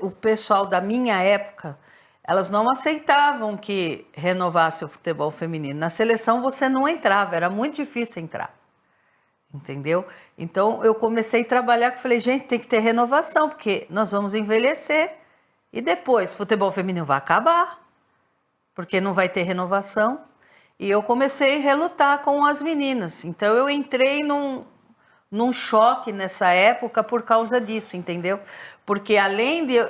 o pessoal da minha época, elas não aceitavam que renovasse o futebol feminino. Na seleção você não entrava, era muito difícil entrar. Entendeu? Então eu comecei a trabalhar, falei, gente, tem que ter renovação, porque nós vamos envelhecer. E depois, o futebol feminino vai acabar, porque não vai ter renovação. E eu comecei a relutar com as meninas. Então, eu entrei num choque nessa época por causa disso, entendeu? Porque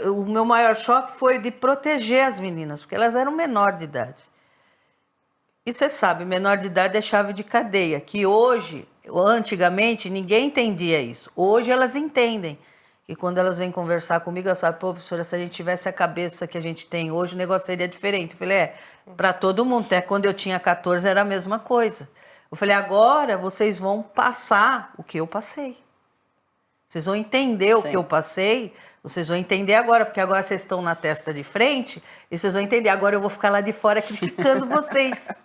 o meu maior choque foi de proteger as meninas, porque elas eram menor de idade. E você sabe, menor de idade é chave de cadeia, que hoje, antigamente, ninguém entendia isso. Hoje elas entendem. E quando elas vêm conversar comigo, elas falam, pô, professora, se a gente tivesse a cabeça que a gente tem hoje, o negócio seria diferente. Eu falei, para todo mundo, até quando eu tinha 14 era a mesma coisa. Eu falei, agora vocês vão passar o que eu passei. Vocês vão entender o que eu passei, vocês vão entender agora, porque agora vocês estão na testa de frente e vocês vão entender. Agora eu vou ficar lá de fora criticando vocês,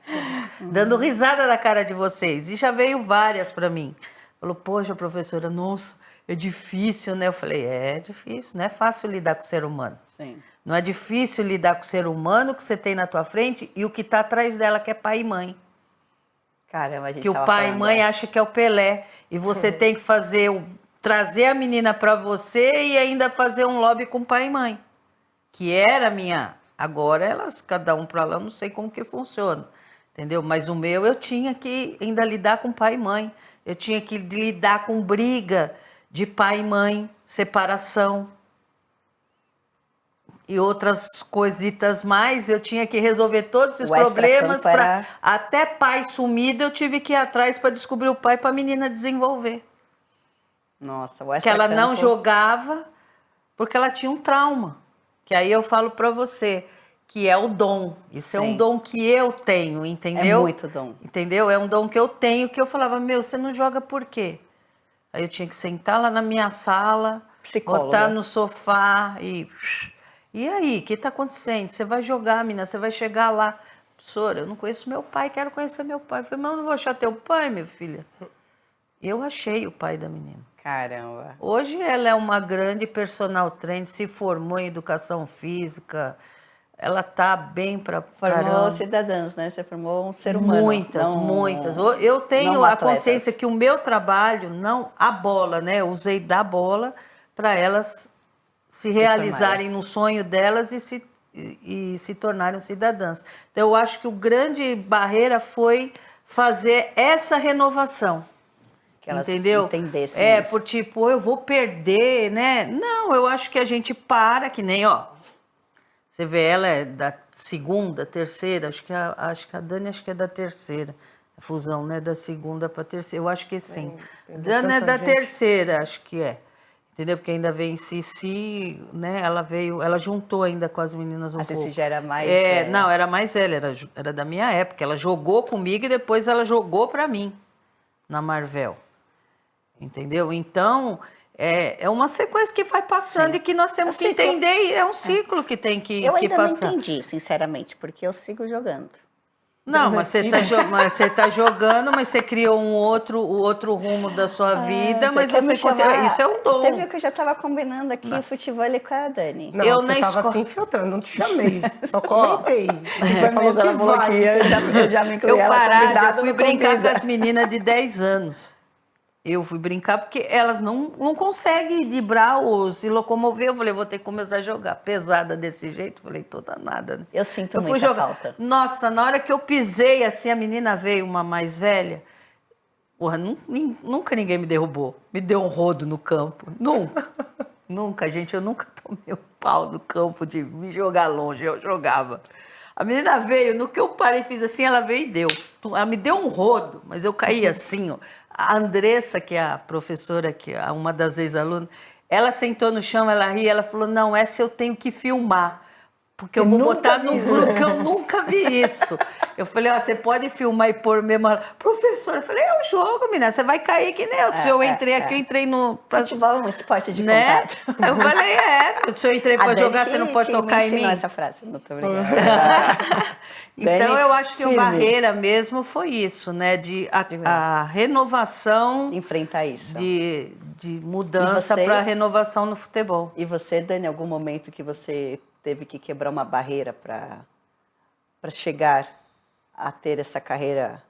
dando risada na cara de vocês. E já veio várias para mim. Falou, poxa, professora, nossa, é difícil, né? Eu falei, é difícil, não é fácil lidar com o ser humano. Sim. Não é difícil lidar com o ser humano que você tem na tua frente e o que está atrás dela, que é pai e mãe. Caramba, a gente Que o pai e mãe acha que é o Pelé. E você tem que trazer a menina para você e ainda fazer um lobby com pai e mãe. Que era a minha. Agora elas, cada um para lá, não sei como que funciona. Entendeu? Mas o meu eu tinha que ainda lidar com pai e mãe. Eu tinha que lidar com briga de pai e mãe, separação. E outras coisitas mais, eu tinha que resolver todos esses problemas. Até pai sumido, eu tive que ir atrás para descobrir o pai para a menina desenvolver. Nossa, o que ela não jogava porque ela tinha um trauma. Que aí eu falo para você, que é o dom. Isso é um dom que eu tenho, entendeu? É muito dom. Entendeu? É um dom que eu tenho, que eu falava, meu, você não joga por quê? Aí eu tinha que sentar lá na minha sala, botar no sofá e aí, o que está acontecendo? Você vai jogar, menina, você vai chegar lá. Professora, eu não conheço meu pai, quero conhecer meu pai. Eu falei, mas eu não vou achar teu pai, minha filha. Eu achei o pai da menina. Caramba. Hoje ela é uma grande personal trainer, se formou em educação física, ela tá bem para Formou cidadãs, né? Você formou um ser humano. Muitas. Eu tenho a consciência que o meu trabalho, não a bola, né? Eu usei da bola para elas se realizarem no sonho delas e se tornarem cidadãs. Então, eu acho que o grande barreira foi fazer essa renovação. Que elas entendeu? Entendessem isso. Por tipo, eu vou perder, né? Não, eu acho que a gente que nem, ó. Você vê, ela é da segunda, terceira, acho que a Dani é da terceira. A fusão, né? Da segunda para terceira. Eu acho que sim. Dani é da terceira, acho que é. Entendeu? Porque ainda veio em Cici, né? Ela juntou ainda com as meninas um pouco. A Cici já era mais velha. Não, era mais velha, era da minha época. Ela jogou comigo e depois ela jogou para mim, na Marvel. Entendeu? Então, é uma sequência que vai passando e que nós temos que entender. E é um ciclo que tem que passar. Eu ainda não entendi, sinceramente, porque eu sigo jogando. Não, mas você tá jogando, mas você criou o outro rumo da sua vida, mas você isso é um dom. Você viu que eu já estava combinando aqui o futebol com a Dani. Não, você estava se infiltrando, não te chamei, só comentei. Você falou que vai. Eu já me incluí ela eu fui brincar com as meninas de 10 anos. Eu fui brincar porque elas não conseguem driblar ou se locomover. Eu falei, vou ter que começar a jogar. Pesada desse jeito, falei, toda nada. Né? Eu sinto muita falta. Nossa, na hora que eu pisei, assim, a menina veio, uma mais velha. Porra, nunca ninguém me derrubou. Me deu um rodo no campo. Nunca. Nunca, gente. Eu nunca tomei um pau no campo de me jogar longe. Eu jogava. A menina veio, no que eu parei e fiz assim, ela veio e deu. Ela me deu um rodo, mas eu caí assim, ó. A Andressa, que é a professora, que é uma das ex-alunas, ela sentou no chão, ela ria, ela falou, não, essa eu tenho que filmar, porque eu vou botar no grupo, que eu nunca vi isso. Eu falei, ó, você pode filmar e pôr mesmo. Professora, eu falei, é o jogo, menina, você vai cair que nem eu. Se eu entrei aqui, eu entrei no... Futebol é um esporte de contato. Eu falei, se eu entrei para jogar, você não pode tocar em mim. Essa frase, não tô brincando. Então, eu acho que a barreira mesmo foi isso, né? A renovação... Enfrentar isso. De mudança para renovação no futebol. E você, Dani, em algum momento que você teve que quebrar uma barreira para chegar a ter essa carreira?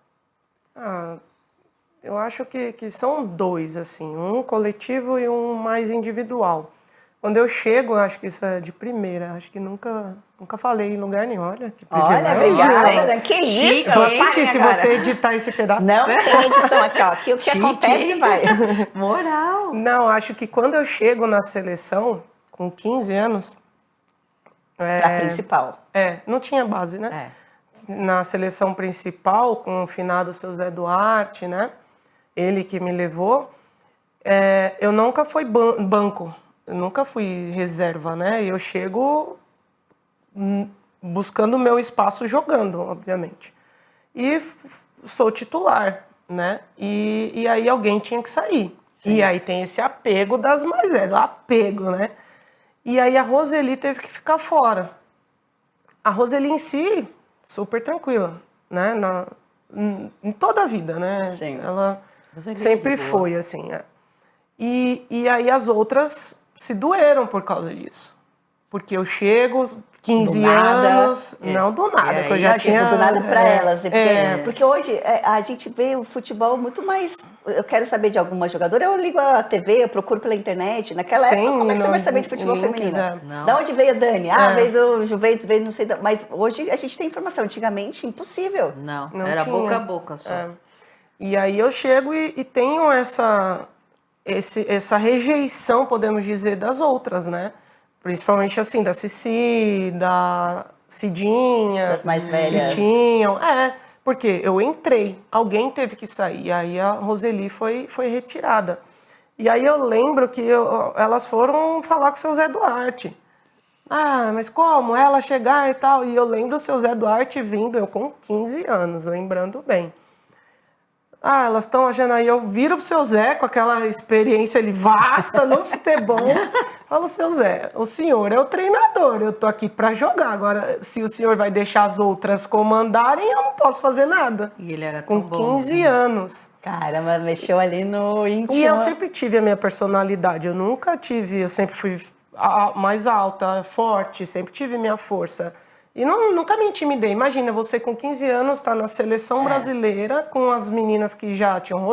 Eu acho que são dois, assim, um coletivo e um mais individual. Quando eu chego, eu acho que isso é de primeira, acho que nunca falei em lugar nenhum. Olha, que privilégio. Olha, obrigada. Que isso? Vou assistir se você editar esse pedaço. Não tem edição aqui, ó. Aqui o que acontece vai. Moral. Não, acho que quando eu chego na seleção, com 15 anos... Pra principal. Não tinha base, né? Na seleção principal, com o finado seu Zé Duarte, né? Ele que me levou. Eu nunca fui banco. Eu nunca fui reserva, né? Eu chego buscando o meu espaço jogando, obviamente. E sou titular, né? E aí alguém tinha que sair. Sim. E aí tem esse apego das mais velhas, apego, né? E aí a Roseli teve que ficar fora. A Roseli em si, super tranquila, né? Em toda a vida, né? Sim. Ela sempre foi, assim. E aí as outras se doeram por causa disso. Porque eu chego, 15 do nada, anos, não do nada, que eu já tinha... do nada para elas, porque hoje a gente vê o futebol muito mais... Eu quero saber de alguma jogadora, eu ligo a TV, eu procuro pela internet. Naquela época, como é que você vai saber de futebol feminino? Da onde veio a Dani? Veio do Juventus, veio não sei... Mas hoje a gente tem informação, antigamente impossível. Não era tinha. Boca a boca só. E aí eu chego e tenho essa rejeição, podemos dizer, das outras, né? Principalmente assim, da Cici, da Cidinha. Das mais velhas. Que tinham. Porque eu entrei, alguém teve que sair. E aí a Roseli foi retirada. E aí eu lembro que elas foram falar com o seu Zé Duarte. Mas como? Ela chegar e tal. E eu lembro o seu Zé Duarte vindo, eu com 15 anos, lembrando bem. Elas estão achando aí, eu viro pro seu Zé com aquela experiência ali vasta no futebol. Falo, seu Zé, o senhor é o treinador, eu tô aqui para jogar. Agora, se o senhor vai deixar as outras comandarem, eu não posso fazer nada. E ele era com 15 anos. Caramba, mexeu ali no íntimo. E eu sempre tive a minha personalidade, eu sempre fui mais alta, forte, sempre tive minha força. E nunca me intimidei. Imagina, você com 15 anos está na seleção brasileira com as meninas que já tinham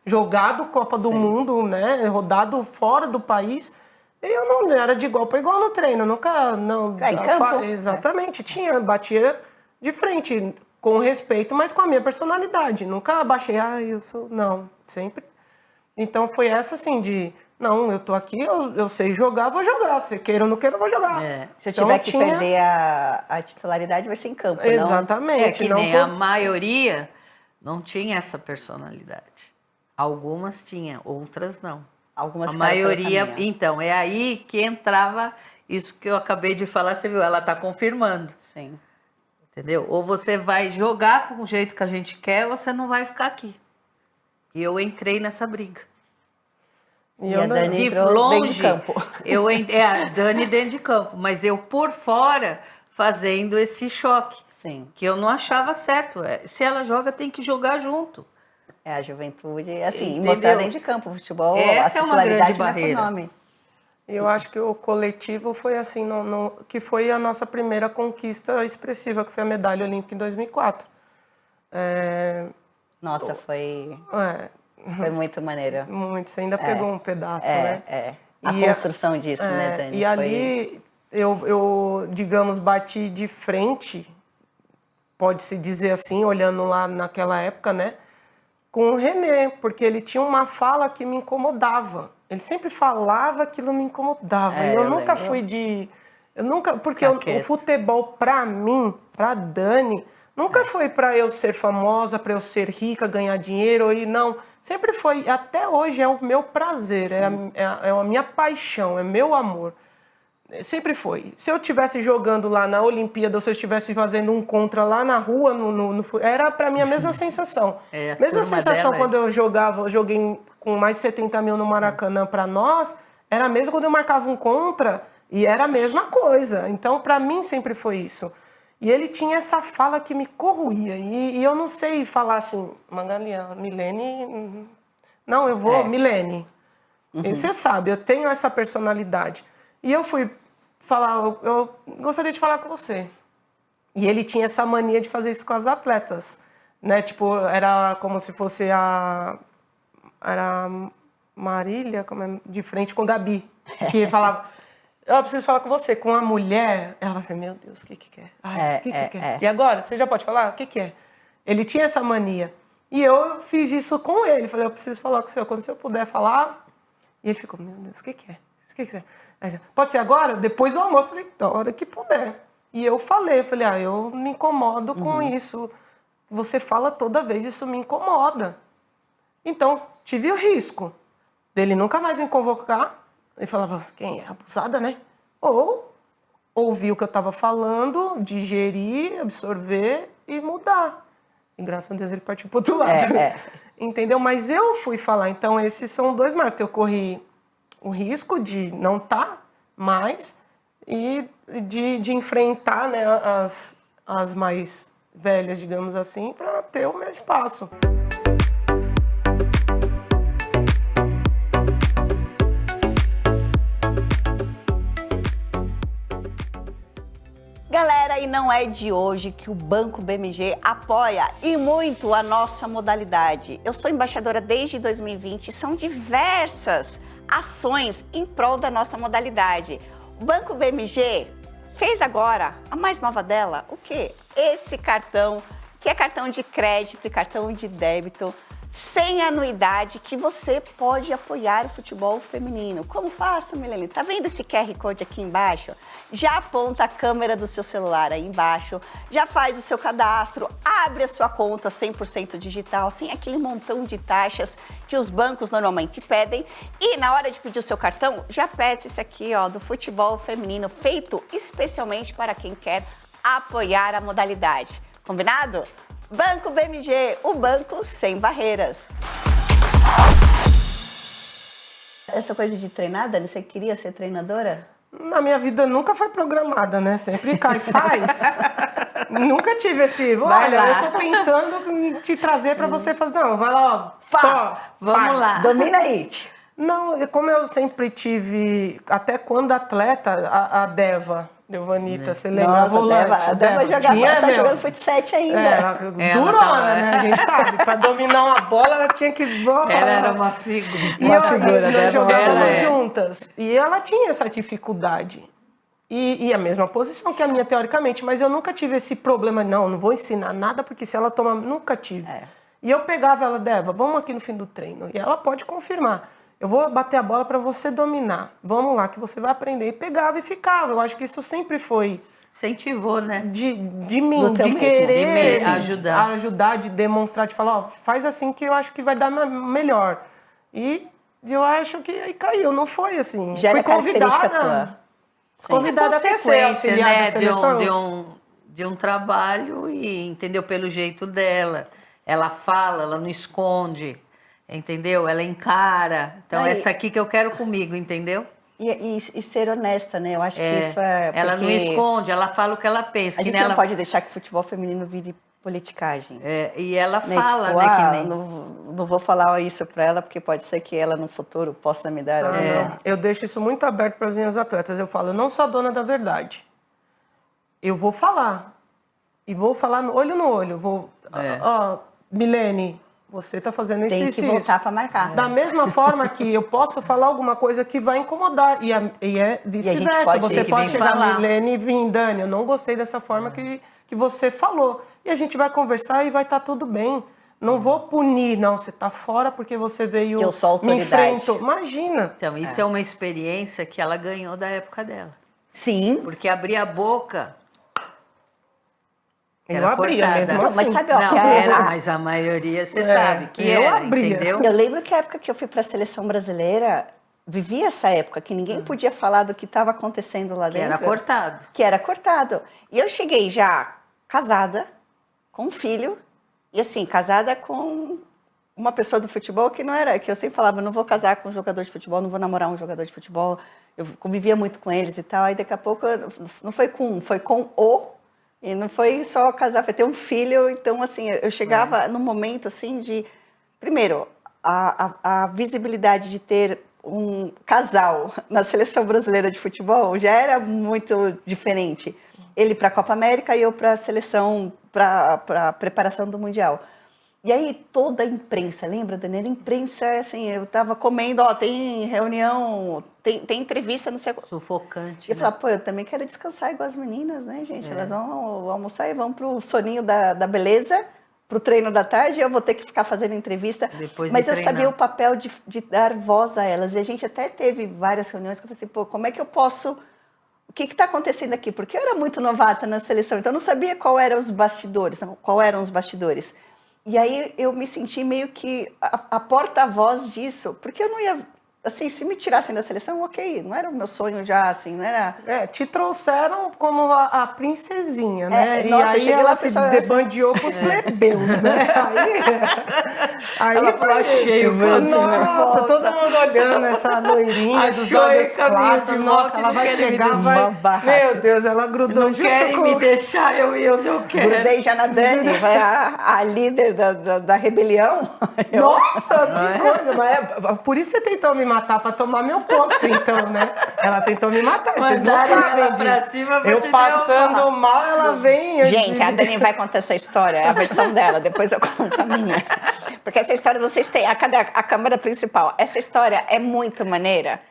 jogado Copa do Mundo, né? Rodado fora do país. E eu não era de igual para igual no treino. Nunca... Exatamente. Batia de frente, com respeito, mas com a minha personalidade. Nunca baixei, eu sou... Não, sempre. Então foi essa assim de... Não, eu tô aqui, eu sei jogar, vou jogar. Se queira ou não queira, eu vou jogar. Se eu tiver que perder a titularidade, vai ser em campo, não? Exatamente. Que nem a maioria não tinha essa personalidade. Algumas tinham, outras não. Algumas a maioria, então, é aí que entrava isso que eu acabei de falar, você viu, ela tá confirmando. Sim. Entendeu? Ou você vai jogar com o jeito que a gente quer, ou você não vai ficar aqui. E eu entrei nessa briga. E a Dani entrou dentro de campo. A Dani dentro de campo, mas eu por fora fazendo esse choque. Sim. Que eu não achava certo. Se ela joga, tem que jogar junto. A juventude, assim, mostrar dentro de campo o futebol. Essa é uma grande barreira. Eu acho que o coletivo foi assim, que foi a nossa primeira conquista expressiva, que foi a medalha olímpica em 2004. Nossa, foi muito maneiro. Muito, você ainda pegou um pedaço, né? A construção disso, né, Dani? E ali eu, digamos, bati de frente, pode-se dizer assim, olhando lá naquela época, né? Com o René, porque ele tinha uma fala que me incomodava. Ele sempre falava, aquilo me incomodava. E eu nunca fui de... Porque o futebol, pra mim, pra Dani, nunca foi pra eu ser famosa, pra eu ser rica, ganhar dinheiro, não. Sempre foi, até hoje é o meu prazer, é a minha paixão, é meu amor. Sempre foi. Se eu estivesse jogando lá na Olimpíada, ou se eu estivesse fazendo um contra lá na rua, era pra mim a mesma sensação. Mesma sensação quando eu joguei com mais de 70 mil no Maracanã pra nós, era a mesma quando eu marcava um contra, e era a mesma coisa. Então, pra mim, sempre foi isso. E ele tinha essa fala que me corroía. E eu não sei falar assim, Magali, Milene... Não, eu vou, Milene. Você sabe, eu tenho essa personalidade. E eu fui falar, eu gostaria de falar com você. E ele tinha essa mania de fazer isso com as atletas. Né? Tipo, era como se fosse era a Marília, de frente com o Gabi. Que falava... Eu preciso falar com você. Com a mulher, ela falou, meu Deus, o que quer? O que quer? E agora? Você já pode falar? O que é? Ele tinha essa mania. E eu fiz isso com ele. Falei, eu preciso falar com o senhor. Quando o senhor puder falar... E ele ficou, meu Deus, o que é? O que é? Pode ser agora? Depois do almoço. Falei, da hora que puder. E eu falei, eu me incomodo com isso. Você fala toda vez, isso me incomoda. Então, tive o risco dele nunca mais me convocar. Ele falava, quem é? Abusada, né? Ou ouvir o que eu estava falando, digerir, absorver e mudar. E graças a Deus ele partiu para o outro lado. Entendeu? Mas eu fui falar. Então esses são dois marcos que eu corri o risco de não estar mais e de enfrentar, né, as mais velhas, digamos assim, para ter o meu espaço. não é de hoje que o Banco BMG apoia e muito a nossa modalidade. Eu sou embaixadora desde 2020 e são diversas ações em prol da nossa modalidade. O Banco BMG fez agora, a mais nova dela, o quê? Esse cartão, que é cartão de crédito e cartão de débito, sem anuidade, que você pode apoiar o futebol feminino. Como faço, Milene? Tá vendo esse QR Code aqui embaixo? Já aponta a câmera do seu celular aí embaixo, já faz o seu cadastro, abre a sua conta 100% digital, sem aquele montão de taxas que os bancos normalmente pedem. E na hora de pedir o seu cartão, já pede esse aqui, ó, do futebol feminino, feito especialmente para quem quer apoiar a modalidade. Combinado? Banco BMG, o banco sem barreiras. Essa coisa de treinar, Dani, você queria ser treinadora? Na minha vida nunca foi programada, né? Sempre cai, faz. Nunca tive esse, olha, eu tô pensando em te trazer pra você fazer. Não, vai lá, ó, vamos lá. Domina aí. Não, como eu sempre tive, até quando atleta, a Devanita, você lembra? Nossa, Volante. A Deva jogava, tá jogando futsal ainda. Durona, né? A gente sabe. Pra dominar uma bola, ela tinha que... Ela era uma figura. E nós jogávamos juntas. E ela tinha essa dificuldade. E a mesma posição que a minha, teoricamente. Mas eu nunca tive esse problema. Não vou ensinar nada, porque se ela tomar... Nunca tive. E eu pegava ela, Deva, vamos aqui no fim do treino. E ela pode confirmar. Eu vou bater a bola para você dominar. Vamos lá, que você vai aprender. E pegava e ficava. Eu acho que isso sempre foi... Incentivou, né? De mim, de querer ajudar, de demonstrar, de falar, ó, faz assim que eu acho que vai dar melhor. E eu acho que aí caiu, não foi assim. Já fui era convidada. Convidada a ser auxiliar da seleção. De um trabalho e, entendeu? Pelo jeito dela. Ela fala, ela não esconde. Entendeu? Ela encara. Então, essa aqui que eu quero comigo, entendeu? E ser honesta, né? Eu acho que isso é... Ela não esconde, ela fala o que ela pensa. A gente não pode deixar que o futebol feminino vire politicagem. E ela né? fala, tipo, né? Que nem... não vou falar isso para ela, porque pode ser que ela no futuro possa me dar... Eu deixo isso muito aberto para as minhas atletas. Eu falo, eu não sou a dona da verdade. Eu vou falar. E vou falar olho no olho. Vou... Milene... Você está fazendo isso Tem que voltar para marcar. Da mesma forma que eu posso falar alguma coisa que vai incomodar. E é vice-versa. Você pode chegar, Milene, e vir, Dani, eu não gostei dessa forma que você falou. E a gente vai conversar e vai estar tudo bem. Não vou punir, não. Você está fora porque você veio... Que eu sou autoridade. Me enfrentou. Imagina. Então, isso é uma experiência que ela ganhou da época dela. Sim. Porque abrir a boca... Eu abria mesmo assim. Mas sabe, ó, não, era, mas a maioria você sabe que eu era, abria. entendeu? Eu lembro que a época que eu fui para a seleção brasileira, vivia essa época que ninguém podia falar do que estava acontecendo lá dentro. Que era cortado. Que era cortado. E eu cheguei já casada, com um filho, e assim, casada com uma pessoa do futebol que não era, que eu sempre falava, não vou casar com um jogador de futebol, não vou namorar um jogador de futebol. Eu convivia muito com eles e tal, aí daqui a pouco, não foi com um, foi com o... E não foi só casar, foi ter um filho. Então, assim, eu chegava num momento, assim, de... Primeiro, a visibilidade de ter um casal na seleção brasileira de futebol já era muito diferente. Sim. Ele para a Copa América e eu para a seleção, para a preparação do Mundial. E aí toda a imprensa, lembra, Daniela? A imprensa, assim, eu tava comendo, ó, tem reunião, tem entrevista, não sei... Sufocante, E eu falava, pô, eu também quero descansar igual as meninas, né, gente? Elas vão almoçar e vão pro soninho da beleza, pro treino da tarde, e eu vou ter que ficar fazendo entrevista. Depois mas eu sabia o papel de dar voz a elas. E a gente até teve várias reuniões que eu falei assim, pô, como é que eu posso... O que está acontecendo aqui? Porque eu era muito novata na seleção, então eu não sabia qual eram os bastidores. E aí eu me senti meio que a porta-voz disso, porque eu não ia, assim, se me tirassem da seleção, ok, não era o meu sonho já, assim, não era... te trouxeram como a princesinha, né? E nossa, aí ela se debandeou com os plebeus, né? Aí ela falou, achei o nossa, todo mundo olhando essa loirinha dos olhos claros, nossa, ela vai chegar, vai... Meu Deus, ela grudou não justo querem me deixar, eu não quero. Grudei já na Dani, vai a líder da rebelião. Nossa, que coisa, mas por isso você tentou me matar. matar pra tomar meu posto, então, né? Ela tentou me matar, vocês não sabem pra cima pra eu te passando derrubar. mal, ela vem... Gente, a Dani vai contar essa história, é a versão dela, depois eu conto a minha. Porque essa história vocês têm, cadê a câmera principal? Essa história é muito maneira,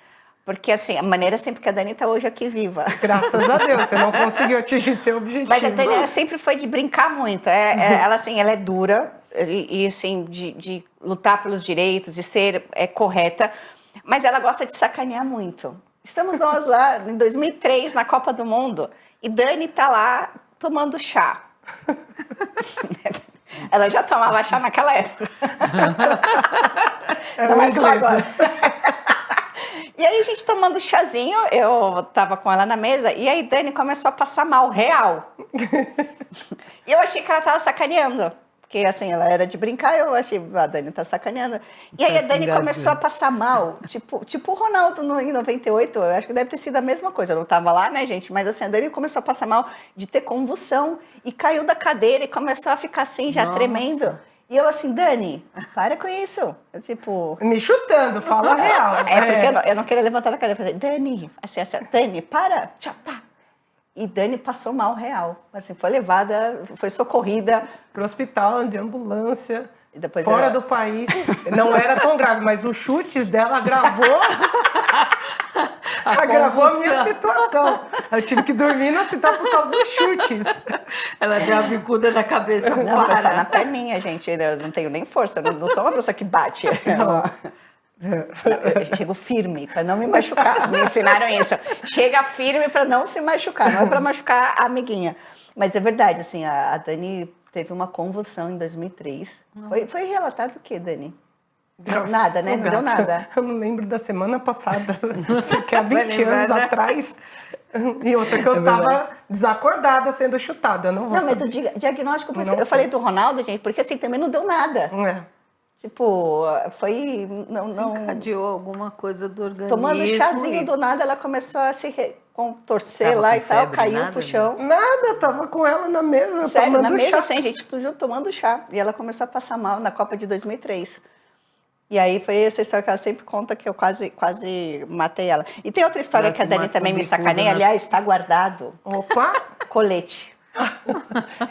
porque assim, a maneira sempre que a Dani tá hoje aqui viva. Graças a Deus, você não conseguiu atingir seu objetivo. Mas a Dani ela sempre foi de brincar muito, ela assim, ela é dura, e assim, de lutar pelos direitos, de ser correta, mas ela gosta de sacanear muito. Estamos nós lá em 2003 na Copa do Mundo e Dani tá lá tomando chá. Ela já tomava chá naquela época. Não é só agora. E aí a gente tomando chazinho, eu tava com ela na mesa e aí Dani começou a passar mal, real. E eu achei que ela tava sacaneando. Porque assim, ela era de brincar, eu achei, a Dani tá sacaneando. E aí a Dani começou a passar mal, tipo o Ronaldo em 98, eu acho que deve ter sido a mesma coisa. Eu não tava lá, né, gente? Mas assim, a Dani começou a passar mal de ter convulsão e caiu da cadeira e começou a ficar assim, já tremendo. E eu assim, Dani, para com isso. Eu, tipo... Me chutando, fala real. Porque eu não queria levantar da cadeira. Eu falei, Dani, assim, Dani, para, tchau, pá. E Dani passou mal real. Assim, foi levada, foi socorrida. Pro hospital, de ambulância, E depois fora do país. Não era tão grave, mas os chutes dela agravou a minha situação. Eu tive que dormir no hospital por causa dos chutes. Ela deu a bicuda na cabeça. Não, foi só na perninha, gente. Eu não tenho nem força, não sou uma pessoa que bate. Eu chego firme para não me machucar. Me ensinaram isso. Chega firme para não se machucar, não é para machucar a amiguinha. Mas é verdade, assim, a Dani teve uma convulsão em 2003. Foi relatado o quê, Dani? Nada, né? Não deu nada. Eu não lembro da semana passada, que há 20 anos atrás. E outra que eu tava desacordada sendo chutada. Não vou mas o diagnóstico... Eu falei do Ronaldo, gente, porque assim, também não deu nada. Tipo, foi... Não encadeou alguma coisa do organismo. Tomando chazinho do nada, ela começou a se contorcer tava lá e tal, caiu nada, pro chão. Nada, tava com ela na mesa, sério, tomando na mesa, chá. Assim, gente, tomando chá. E ela começou a passar mal na Copa de 2003. E aí foi essa história que ela sempre conta, que eu quase matei ela. E tem outra história que a Dani também me sacaneia, aliás, está guardado. Opa! Colete.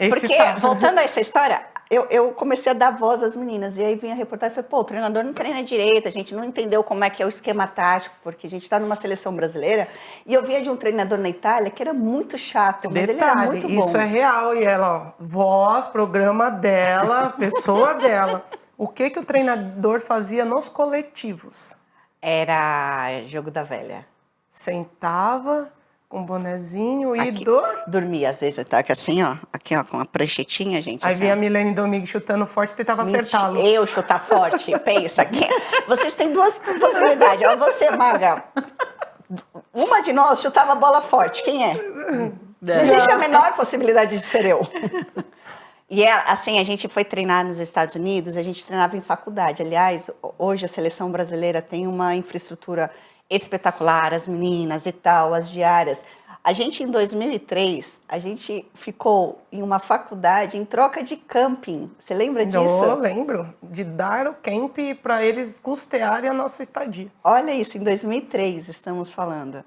Porque, voltando a essa história, eu comecei a dar voz às meninas, e aí vinha a reportagem e falei, pô, o treinador não treina direito, a gente não entendeu como é que é o esquema tático, porque a gente está numa seleção brasileira, e eu via de um treinador na Itália que era muito chato, mas ele era muito bom. Isso é real, e ela, voz, programa dela, pessoa dela. O que o treinador fazia nos coletivos? Era jogo da velha. Sentava com um bonezinho e dormia, às vezes, tá assim, ó, com a pranchetinha, gente. Aí assim, vinha a Milene Domingues chutando forte e tentava acertá-lo. Eu chutar forte, pensa. Vocês têm duas possibilidades. Ó, você, Maga. Uma de nós chutava a bola forte. Quem é? Não existe a menor possibilidade de ser eu. E assim, a gente foi treinar nos Estados Unidos, a gente treinava em faculdade. Aliás, hoje a seleção brasileira tem uma infraestrutura espetacular, as meninas e tal, as diárias. A gente, em 2003, a gente ficou em uma faculdade em troca de camping. Você lembra disso? Eu lembro, de dar o camp para eles custearem a nossa estadia. Olha isso, em 2003 estamos falando.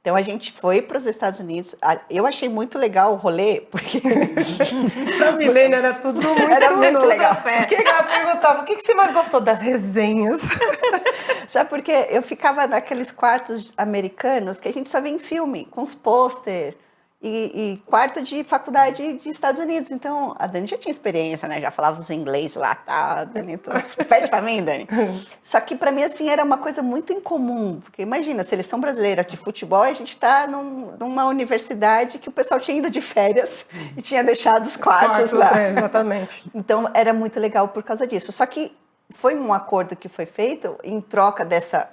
Então a gente foi para os Estados Unidos. Eu achei muito legal o rolê, porque... Pra Milene era tudo muito legal. Porque ela perguntava, o que você mais gostou das resenhas? Sabe por quê? Eu ficava naqueles quartos americanos que a gente só vê em filme, com os pôster e quarto de faculdade de Estados Unidos. Então, a Dani já tinha experiência, né? Já falava os inglês lá, tá? Dani, pede pra mim, Dani. Só que pra mim, assim, era uma coisa muito incomum. Porque imagina, a seleção brasileira de futebol, a gente tá numa universidade que o pessoal tinha ido de férias e tinha deixado os quartos lá. Exatamente. Então, era muito legal por causa disso. Só que foi um acordo que foi feito em troca dessa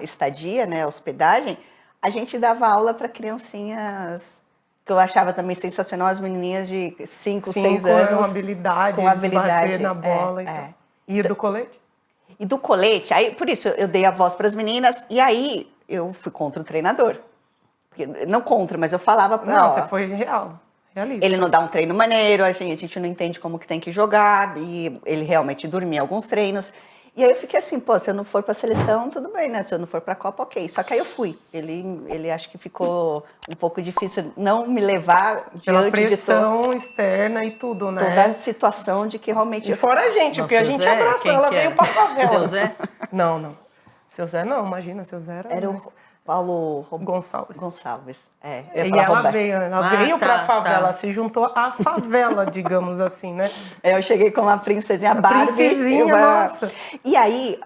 estadia, né, hospedagem. A gente dava aula para criancinhas, que eu achava também sensacional, as menininhas de 5, 6 anos. Com habilidade de bater na bola e tal. E do colete? E do colete, aí por isso eu dei a voz para as meninas, e aí eu fui contra o treinador. Não contra, mas eu falava para Não, você foi realista. Ele não dá um treino maneiro, a gente não entende como que tem que jogar, e ele realmente dormia alguns treinos. E aí eu fiquei assim, pô, se eu não for pra seleção, tudo bem, né? Se eu não for pra Copa, ok. Só que aí eu fui. Ele acho que ficou um pouco difícil não me levar Pela diante pressão externa e tudo, né? toda a situação de que realmente... E fora a gente, porque a gente Zé, abraçou, quem ela que veio era? pra favela. Seu Zé? Não. Seu Zé não, imagina, seu Zé Era o Paulo Gonçalves. Gonçalves. E ela veio pra favela, tá. se juntou à favela, digamos assim, né? Eu cheguei com uma princesinha Barbie. Princesinha, nossa. E aí,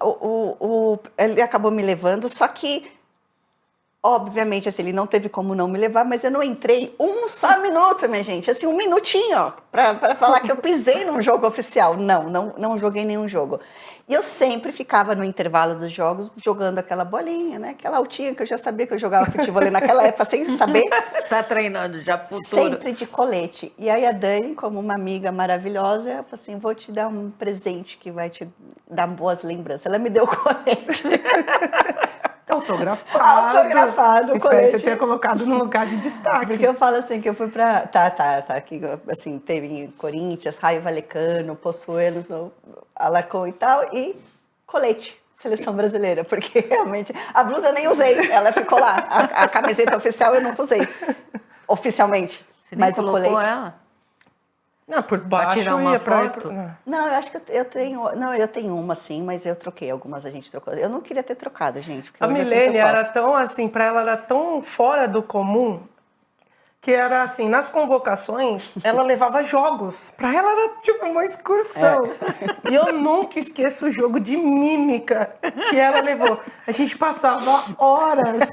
ele acabou me levando, só que, obviamente, assim, ele não teve como não me levar, mas eu não entrei um só minuto, minha gente. Assim, um minutinho, para falar que eu pisei num jogo oficial. Não joguei nenhum jogo. E eu sempre ficava no intervalo dos jogos jogando aquela bolinha, né? Aquela altinha que eu já sabia que eu jogava futebol naquela época, sem saber. Tá treinando já pro futuro. Sempre de colete. E aí a Dani, como uma amiga maravilhosa, ela falou assim, vou te dar um presente que vai te dar boas lembranças. Ela me deu o colete. Autografado. o colete. Espero você ter colocado no lugar de destaque. Porque eu falo assim, que eu fui pra... Tá, aqui, assim, teve em Corinthians, Raio Valecano, Poçoelos, Alarcón e tal, e colete. Seleção brasileira, porque realmente a blusa eu nem usei, ela ficou lá. A camiseta oficial eu nunca usei, oficialmente. Você nem mas o colocou colete... ela? Não, por baixo tirar uma ia pra foto? Não, eu acho que eu tenho... Não, eu tenho uma sim, mas eu troquei. Algumas a gente trocou. Eu não queria ter trocado, gente. A Milene era tão assim, pra ela era tão fora do comum, que era assim, nas convocações, ela levava jogos. Pra ela era tipo uma excursão. E eu nunca esqueço o jogo de mímica que ela levou. A gente passava horas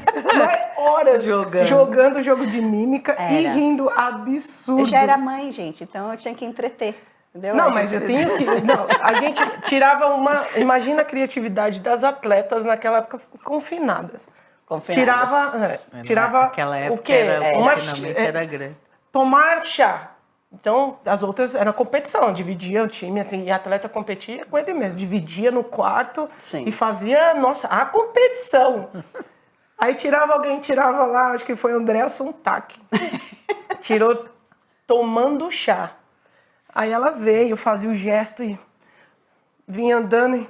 jogando o jogo de mímica e rindo absurdo. Eu já era mãe, gente, então eu tinha que entreter. Entendeu? Não, mas eu tenho que... Não, a gente tirava uma... Imagina a criatividade das atletas naquela época confinadas. Tirava Naquela época o quê? o confinamento era grande. Tomar chá. Então, as outras era competição, dividia o time, assim, e a atleta competia com ele mesmo, dividia no quarto e fazia, nossa, a competição. Aí tirava lá, acho que foi Andréa Sontak. Tirou tomando chá. Aí ela veio, fazia o gesto e vinha andando e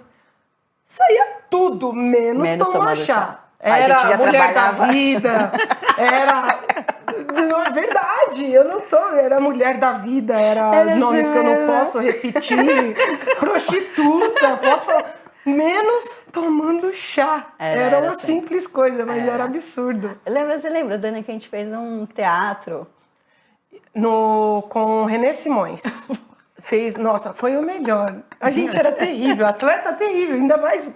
saía tudo, menos tomar chá. Era a mulher da vida, era... Não, é verdade, eu não tô... Era mulher da vida, era nomes que eu não posso repetir, prostituta, posso falar... Menos tomando chá. Era uma simples coisa, mas era absurdo. Você lembra, Dani, que a gente fez um teatro? Com René Simões. Nossa, foi o melhor. A gente era terrível, atleta terrível, ainda mais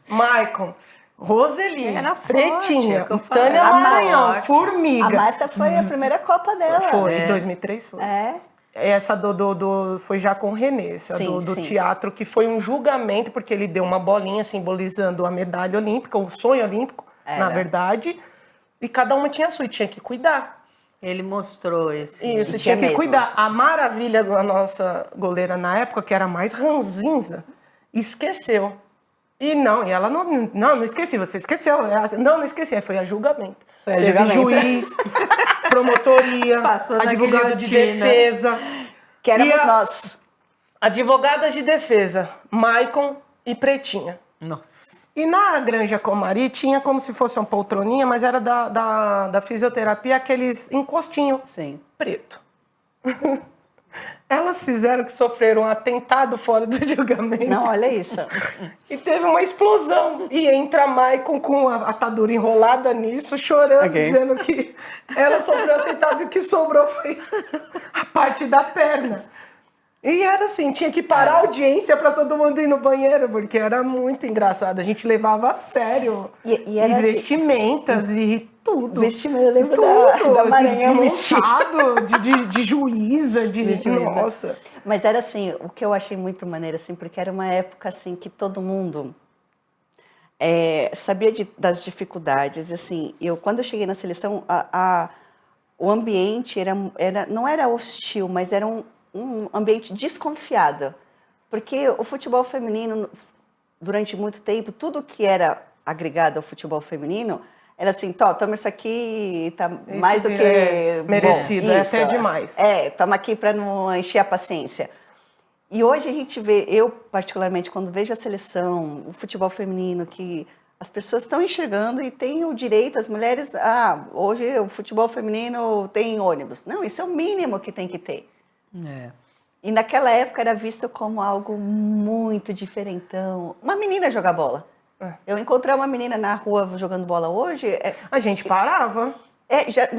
Maicon. Roseli, Pretinha, Tânia Maranhão, Formiga. A Marta foi a primeira Copa dela. Foi, em 2003 foi. Essa foi já com o René, essa do teatro, que foi um julgamento, porque ele deu uma bolinha simbolizando a medalha olímpica, o sonho olímpico, na verdade, e cada uma tinha a sua, e tinha que cuidar. Ele mostrou esse... Isso, tinha que cuidar. A maravilha da nossa goleira na época, que era mais ranzinza, esqueceu. E ela não esqueci, você esqueceu. Não esqueci, foi a julgamento. Teve juiz, promotoria, advogado de defesa. Que éramos nós. Advogadas de defesa, Maicon e Pretinha. Nossa. E na Granja Comari tinha como se fosse uma poltroninha, mas era da fisioterapia, aqueles encostinhos preto. Elas fizeram que sofreram um atentado fora do julgamento. Não, olha isso. E teve uma explosão. E entra a Maicon com a atadura enrolada nisso, chorando, dizendo que ela sofreu um atentado e o que sobrou foi a parte da perna. E era assim, tinha que parar a audiência para todo mundo ir no banheiro, porque era muito engraçado. A gente levava a sério. E era vestimentas e tudo. Vestimenta, eu lembro da Maranhão montado, de juíza, nossa. Mas era assim, o que eu achei muito maneiro, assim, porque era uma época assim que todo mundo sabia das dificuldades. Assim, quando eu cheguei na seleção, o ambiente não era hostil, mas era um ambiente desconfiado. Porque o futebol feminino, durante muito tempo, tudo que era agregado ao futebol feminino, era assim, toma isso aqui, tá mais do que merecido, bom, até demais. Toma aqui para não encher a paciência. E hoje a gente vê, eu particularmente, quando vejo a seleção, o futebol feminino, que as pessoas estão enxergando e têm o direito, as mulheres, hoje o futebol feminino tem ônibus. Não, isso é o mínimo que tem que ter. É. E naquela época era visto como algo muito diferentão. Uma menina jogar bola. Eu encontrar uma menina na rua jogando bola hoje... A gente parava.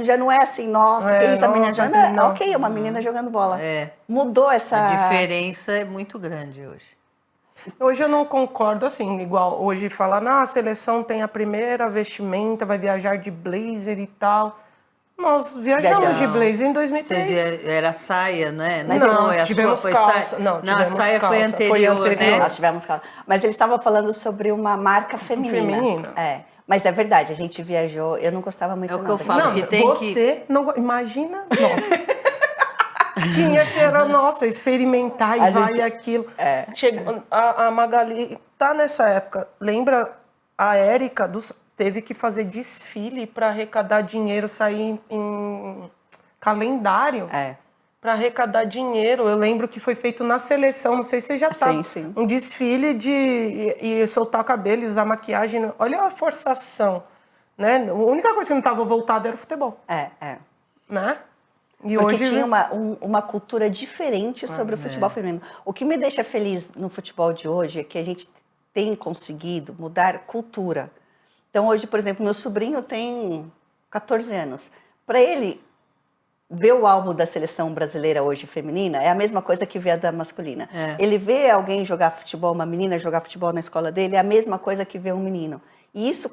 Já não é assim, nossa, que isso, a menina jogando... Não. Ok, é uma menina jogando bola. Mudou essa... A diferença é muito grande hoje. Hoje eu não concordo assim, igual hoje falar, a seleção tem a primeira vestimenta, vai viajar de blazer e tal. Nós viajamos de blazer em 2003. Era saia, né? Não, tivemos calça. Não, a saia foi anterior, né? Nós tivemos calça. Mas eles estavam falando sobre uma marca feminina. Mas é verdade, a gente viajou, eu não gostava muito. É o que eu falo, que tem você não imagina, nossa. Tinha que experimentar e vai aquilo. Chegou, a Magali tá nessa época. Lembra a Érica teve que fazer desfile para arrecadar dinheiro, sair em calendário para arrecadar dinheiro. Eu lembro que foi feito na seleção, não sei se você já tá. Sim. Um desfile e soltar o cabelo e usar maquiagem. Olha a forçação, né? A única coisa que não estava voltada era o futebol. Né? E porque hoje tinha uma cultura diferente sobre o futebol feminino. O que me deixa feliz no futebol de hoje é que a gente tem conseguido mudar cultura. Então hoje, por exemplo, meu sobrinho tem 14 anos. Para ele, ver o álbum da seleção brasileira hoje feminina é a mesma coisa que ver a da masculina. Ele vê alguém jogar futebol, uma menina jogar futebol na escola dele, é a mesma coisa que ver um menino. E isso,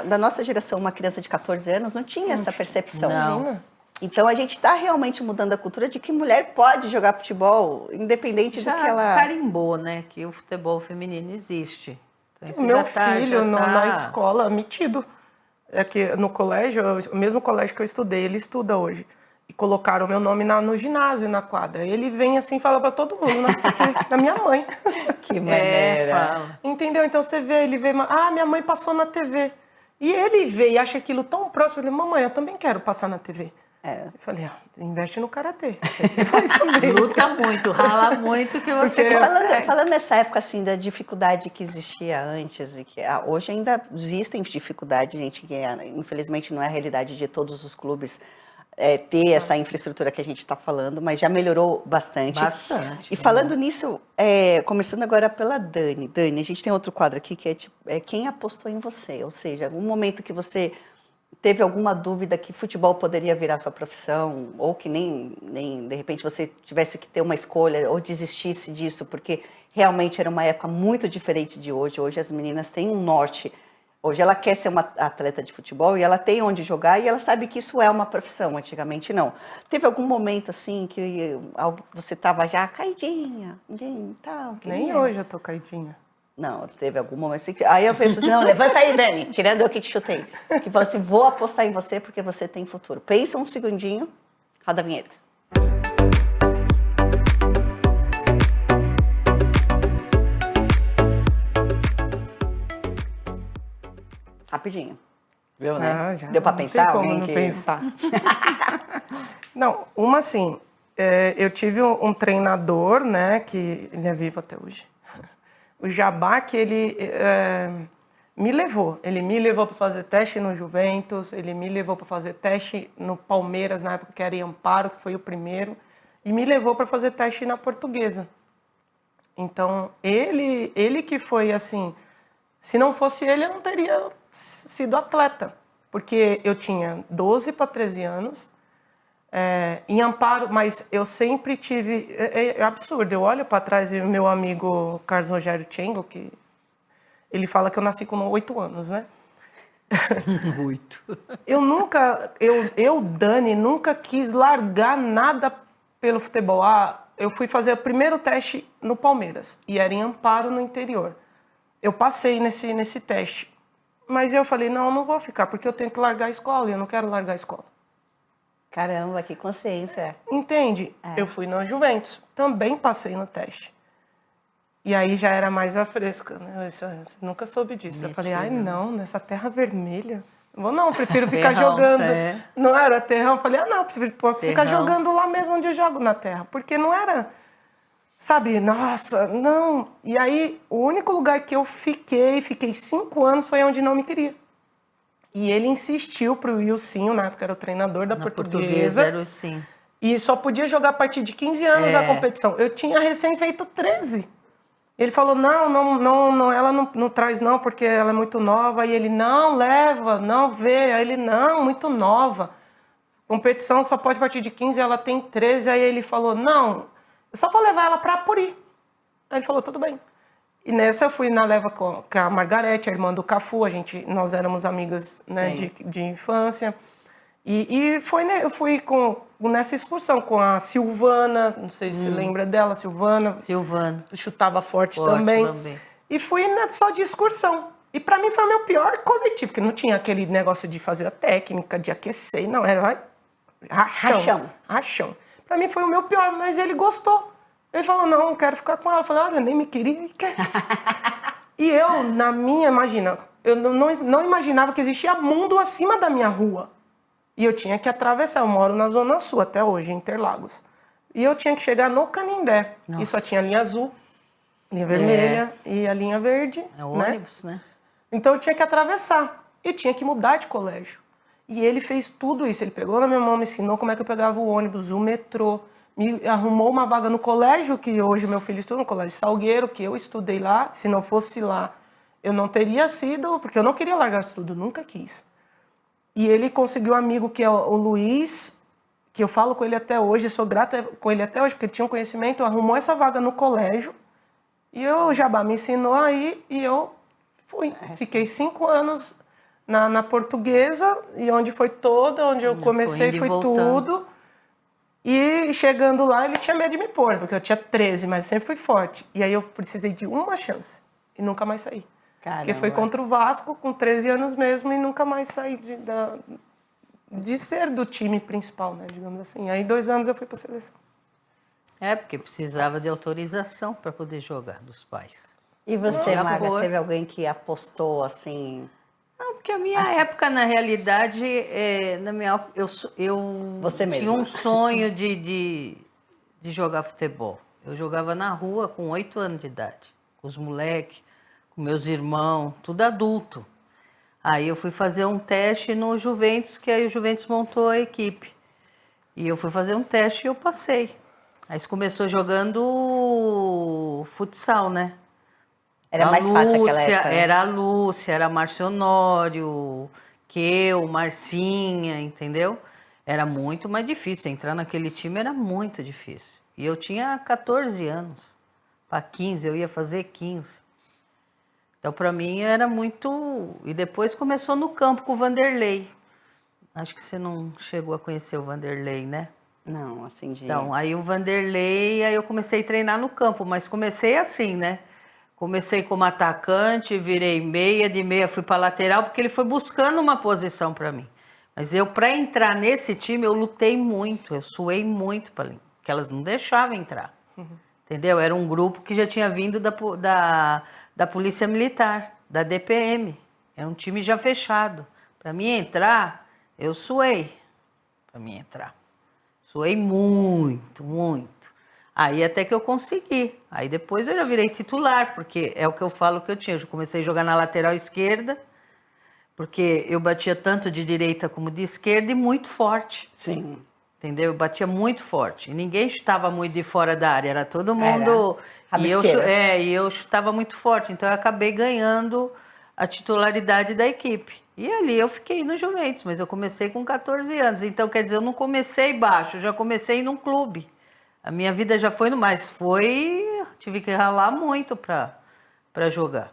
da nossa geração, uma criança de 14 anos, não tinha essa percepção. Não. Então a gente está realmente mudando a cultura de que mulher pode jogar futebol, independente do que ela... carimbou, né? Que o futebol feminino existe. Então, meu filho na escola, metido. É que no colégio, o mesmo colégio que eu estudei, ele estuda hoje. E colocaram o meu nome no ginásio, na quadra. Ele vem assim e fala pra todo mundo, nossa, aqui, da minha mãe. Que maneira. Entendeu? Então você vê, ele vê, minha mãe passou na TV. E ele vê e acha aquilo tão próximo. Ele, mamãe, eu também quero passar na TV. Eu falei, investe no karatê. Você vai também. Luta muito, rala muito que você falando nessa época assim da dificuldade que existia antes e que hoje ainda existem dificuldades, gente, que infelizmente não é a realidade de todos os clubes ter essa infraestrutura que a gente está falando, mas já melhorou bastante. E falando nisso, começando agora pela Dani. Dani, a gente tem outro quadro aqui que é quem apostou em você, ou seja, algum momento que você teve alguma dúvida que futebol poderia virar sua profissão, ou que nem de repente você tivesse que ter uma escolha ou desistisse disso, porque realmente era uma época muito diferente de hoje. Hoje as meninas têm um norte. Hoje ela quer ser uma atleta de futebol e ela tem onde jogar e ela sabe que isso é uma profissão. Antigamente não. Teve algum momento assim que você estava já caidinha? Nem hoje eu tô caidinha. Não, teve algum momento assim que... Aí eu falei assim, não, levanta aí, Dani, tirando eu que te chutei. Que falou assim, vou apostar em você porque você tem futuro. Pensa um segundinho, roda a vinheta. Rapidinho. Viu, né? Deu pra pensar? Não tem como não pensar. Não, assim, eu tive um treinador, né, que ele é vivo até hoje. O Jabá, que ele me levou. Ele me levou para fazer teste no Juventus, ele me levou para fazer teste no Palmeiras, na época que era em Amparo, que foi o primeiro, e me levou para fazer teste na Portuguesa. Então, ele que foi assim, se não fosse ele, eu não teria sido atleta, porque eu tinha 12 para 13 anos, em Amparo, mas eu sempre tive... É absurdo, eu olho para trás e o meu amigo Carlos Rogério Tchengo, que ele fala que eu nasci com 8 anos, né? 8. Dani, nunca quis largar nada pelo futebol. Eu fui fazer o primeiro teste no Palmeiras, e era em Amparo, no interior. Eu passei nesse teste, mas eu falei, não vou ficar, porque eu tenho que largar a escola, e eu não quero largar a escola. Caramba, que consciência. Entende? Eu fui na Juventus, também passei no teste. E aí já era mais a fresca, né? Eu nunca soube disso. Eu falei, não, nessa terra vermelha. Eu prefiro ficar jogando. Não era terrão. Eu falei, não, posso ficar jogando lá mesmo onde eu jogo na terra. Porque não era... sabe, nossa, não. E aí, o único lugar que eu fiquei 5 anos, foi onde não me queria. E ele insistiu pro Wilsinho, na época era o treinador da Portuguesa. Era o Wilsinho. E só podia jogar a partir de 15 anos a competição. Eu tinha recém feito 13. Ele falou, não, ela não traz não, porque ela é muito nova. E ele, não, leva, não, vê. Aí ele, não, muito nova. Competição só pode partir de 15, ela tem 13. Aí ele falou, não, eu só vou levar ela pra Apuri. Aí ele falou, tudo bem. E nessa eu fui na leva com a Margarete, a irmã do Cafu. Nós éramos amigas, né, de infância. E eu fui nessa excursão com a Silvana, não sei se você lembra dela, Silvana. Chutava forte também. E fui só de excursão. E pra mim foi o meu pior coletivo, porque não tinha aquele negócio de fazer a técnica, de aquecer, não, era rachão. Pra mim foi o meu pior, mas ele gostou. Ele falou, não quero ficar com ela. Eu falei, olha, nem me queria. E eu, imagina, eu não imaginava que existia mundo acima da minha rua. E eu tinha que atravessar, eu moro na Zona Sul até hoje, em Interlagos. E eu tinha que chegar no Canindé. Nossa. E só tinha a linha azul, linha vermelha e a linha verde. É o ônibus, né? Então eu tinha que atravessar. E tinha que mudar de colégio. E ele fez tudo isso. Ele pegou na minha mão, me ensinou como é que eu pegava o ônibus, o metrô. Me arrumou uma vaga no colégio, que hoje meu filho estuda, no Colégio Salgueiro, que eu estudei lá. Se não fosse lá, eu não teria sido, porque eu não queria largar o estudo, nunca quis. E ele conseguiu um amigo que é o Luiz, que eu falo com ele até hoje, sou grata com ele até hoje, porque ele tinha um conhecimento, arrumou essa vaga no colégio, e o Jabá me ensinou aí, e eu fui. Fiquei 5 anos na Portuguesa, e onde eu comecei foi tudo. E chegando lá, ele tinha medo de me pôr, porque eu tinha 13, mas sempre fui forte. E aí eu precisei de uma chance, e nunca mais saí. Caramba. Porque foi contra o Vasco, com 13 anos mesmo, e nunca mais saí de ser do time principal, né, digamos assim. Aí 2 anos eu fui para a seleção. Porque precisava de autorização para poder jogar dos pais. E você, Maga, teve alguém que apostou assim? Não, porque a minha época, na realidade, eu você tinha mesma. Um sonho de jogar futebol. Eu jogava na rua com 8 anos de idade, com os moleques, com meus irmãos, tudo adulto. Aí eu fui fazer um teste no Juventus, que aí o Juventus montou a equipe. E eu fui fazer um teste e eu passei. Aí começou jogando futsal, né? Era mais fácil aquela época. Era a Lúcia, era a Márcio Honório, Marcinha, entendeu? Era muito mais difícil. Entrar naquele time era muito difícil. E eu tinha 14 anos. Para 15, eu ia fazer 15. Então, para mim, era muito... E depois começou no campo com o Vanderlei. Acho que você não chegou a conhecer o Vanderlei, né? Não, assim de... Então, aí o Vanderlei, aí eu comecei a treinar no campo. Mas comecei assim, né? Comecei como atacante, virei meia, de meia fui para lateral, porque ele foi buscando uma posição para mim. Mas eu, para entrar nesse time, eu lutei muito, eu suei muito, porque elas não deixavam entrar. Entendeu? Era um grupo que já tinha vindo da Polícia Militar, da DPM. Era um time já fechado. Para mim entrar, eu suei. Para mim entrar. Suei muito, muito. Aí até que eu consegui. Aí depois eu já virei titular, porque é o que eu falo que eu tinha. Eu comecei a jogar na lateral esquerda, porque eu batia tanto de direita como de esquerda e muito forte. Sim. Entendeu? Eu batia muito forte. E ninguém chutava muito de fora da área, era todo mundo... E eu chutava muito forte, então eu acabei ganhando a titularidade da equipe. E ali eu fiquei no Juventus, mas eu comecei com 14 anos. Então, quer dizer, eu não comecei baixo, eu já comecei num clube. A minha vida já foi no mais. Tive que ralar muito para jogar.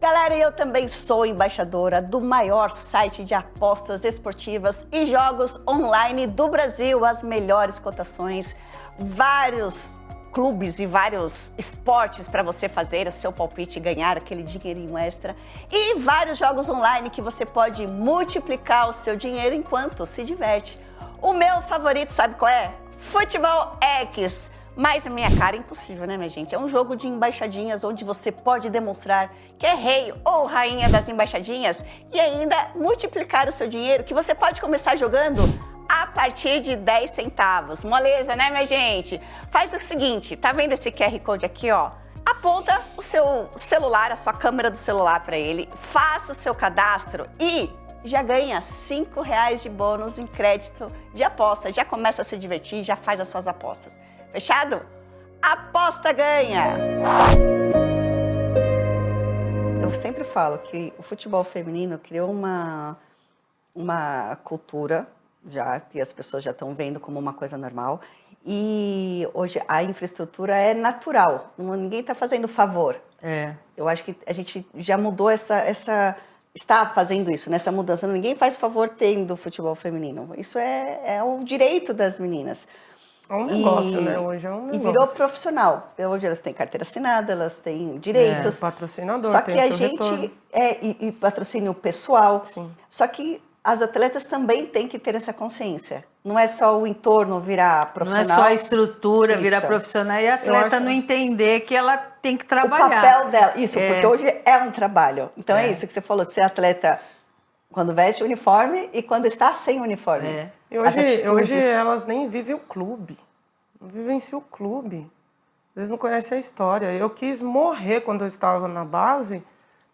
Galera, eu também sou embaixadora do maior site de apostas esportivas e jogos online do Brasil. As melhores cotações, vários clubes e vários esportes para você fazer o seu palpite e ganhar aquele dinheirinho extra. E vários jogos online que você pode multiplicar o seu dinheiro enquanto se diverte. O meu favorito, sabe qual é? Futebol X. Mas a minha cara é impossível, né, minha gente? É um jogo de embaixadinhas onde você pode demonstrar que é rei ou rainha das embaixadinhas e ainda multiplicar o seu dinheiro, que você pode começar jogando a partir de 10 centavos. Moleza, né, minha gente? Faz o seguinte, tá vendo esse QR Code aqui, ó? Aponta o seu celular, a sua câmera do celular para ele, faça o seu cadastro e já ganha R$5 de bônus em crédito de aposta. Já começa a se divertir, já faz as suas apostas. Fechado? Aposta ganha! Eu sempre falo que o futebol feminino criou uma cultura, já que as pessoas já estão vendo como uma coisa normal. E hoje a infraestrutura é natural, ninguém está fazendo favor. Eu acho que a gente já mudou está fazendo isso, nessa mudança. Ninguém faz favor tendo futebol feminino. Isso é o direito das meninas. É um negócio, né? Hoje é um negócio. E virou profissional. Hoje elas têm carteira assinada, elas têm direitos. Patrocinador, só que tem a seu gente retorno. e patrocínio pessoal. Sim. Só que as atletas também têm que ter essa consciência. Não é só o entorno virar profissional. Não é só a estrutura Isso. virar profissional e a atleta não entender que ela tem que trabalhar. O papel dela. Isso, porque hoje é um trabalho. Então é isso que você falou, ser atleta quando veste o uniforme e quando está sem uniforme. E hoje elas nem vivem o clube. Não vivenciam o clube. Às vezes não conhecem a história. Eu quis morrer quando eu estava na base,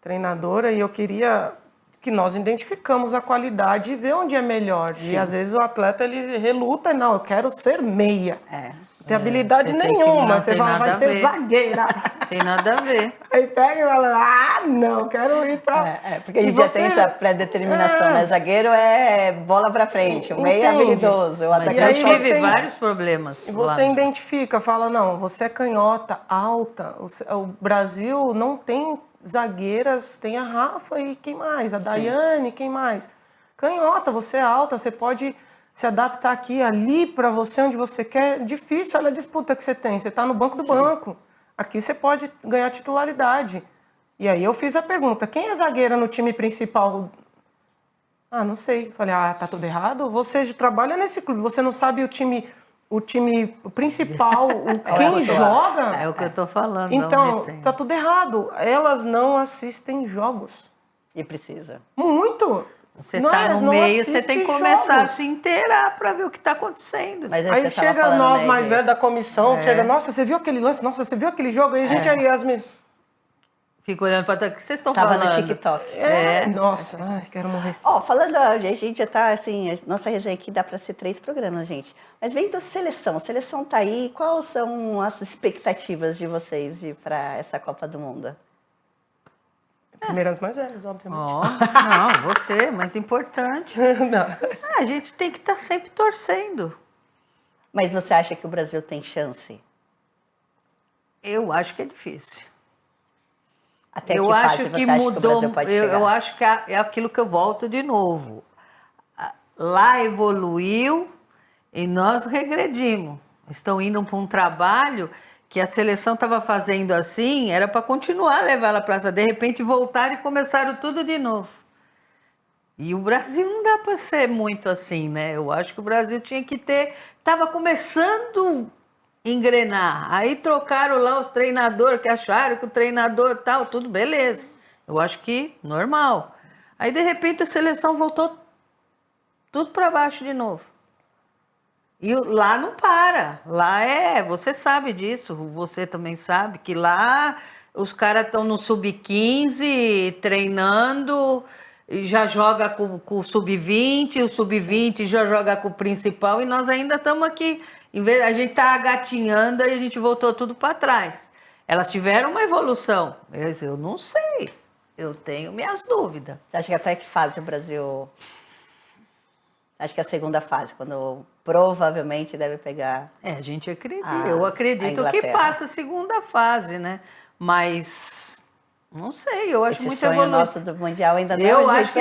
treinadora, e eu queria que nós identificamos a qualidade e ver onde é melhor. Sim. E às vezes o atleta ele reluta, não, eu quero ser meia. Não tem habilidade nenhuma. Você fala, vai ser zagueira. Tem nada a ver. Aí pega e fala, não, quero ir pra... porque a gente já tem essa pré-determinação, né? Zagueiro é bola pra frente, o meio é habilidoso, o atacante tive vários problemas. E você identifica, fala, não, você é canhota, alta, o Brasil não tem zagueiras, tem a Rafa e quem mais? A Daiane, quem mais? Canhota, você é alta, você pode se adaptar aqui, ali, para você, onde você quer. Difícil, olha a disputa que você tem. Você está no banco do banco. Aqui você pode ganhar titularidade. E aí eu fiz a pergunta, quem é zagueira no time principal? Ah, não sei. Falei, tá tudo errado? Você trabalha nesse clube, você não sabe o time principal, quem joga? É o que eu tô falando. Então, tá tudo errado. Elas não assistem jogos. E precisa. Muito. Você tá no meio, você tem que começar a se inteirar para ver o que tá acontecendo. Mas aí chega nós mais velhos da comissão, chega, nossa, você viu aquele lance? Nossa, você viu aquele jogo? Aí a gente aí, Yasmin... Fica olhando para trás. O que vocês estão falando? Tava no TikTok. Nossa, quero morrer. Falando, a gente já tá assim, nossa resenha aqui dá para ser 3 programas, gente. Mas vem então seleção. A seleção tá aí. Quais são as expectativas de vocês para essa Copa do Mundo? Primeiras mais velhas, obviamente. Não, você, mais importante. A gente tem que estar sempre torcendo. Mas você acha que o Brasil tem chance? Eu acho que é difícil. Até que fase você acha que o Brasil pode chegar? Eu acho que é aquilo que eu volto de novo. Lá evoluiu e nós regredimos. Estão indo para um trabalho que a seleção estava fazendo assim, era para continuar a levar ela para essa. De repente voltaram e começaram tudo de novo. E o Brasil não dá para ser muito assim, né? Eu acho que o Brasil tinha que ter... Estava começando a engrenar. Aí trocaram lá os treinadores, que acharam que o treinador tal, tudo beleza. Eu acho que normal. Aí, de repente, a seleção voltou tudo para baixo de novo. E lá não para. Lá você sabe disso, você também sabe, que lá os caras estão no sub-15 treinando, já joga com o sub-20, o sub-20 já joga com o principal, e nós ainda estamos aqui. Em vez, a gente está agatinhando e a gente voltou tudo para trás. Elas tiveram uma evolução. Eu não sei. Eu tenho minhas dúvidas. Você acha que até que fase o Brasil... Acho que a segunda fase, quando provavelmente deve pegar... A gente acredita. Eu acredito que passa a segunda fase, né? Mas, não sei, eu acho muito evoluído. Nosso do Mundial ainda não eu acho que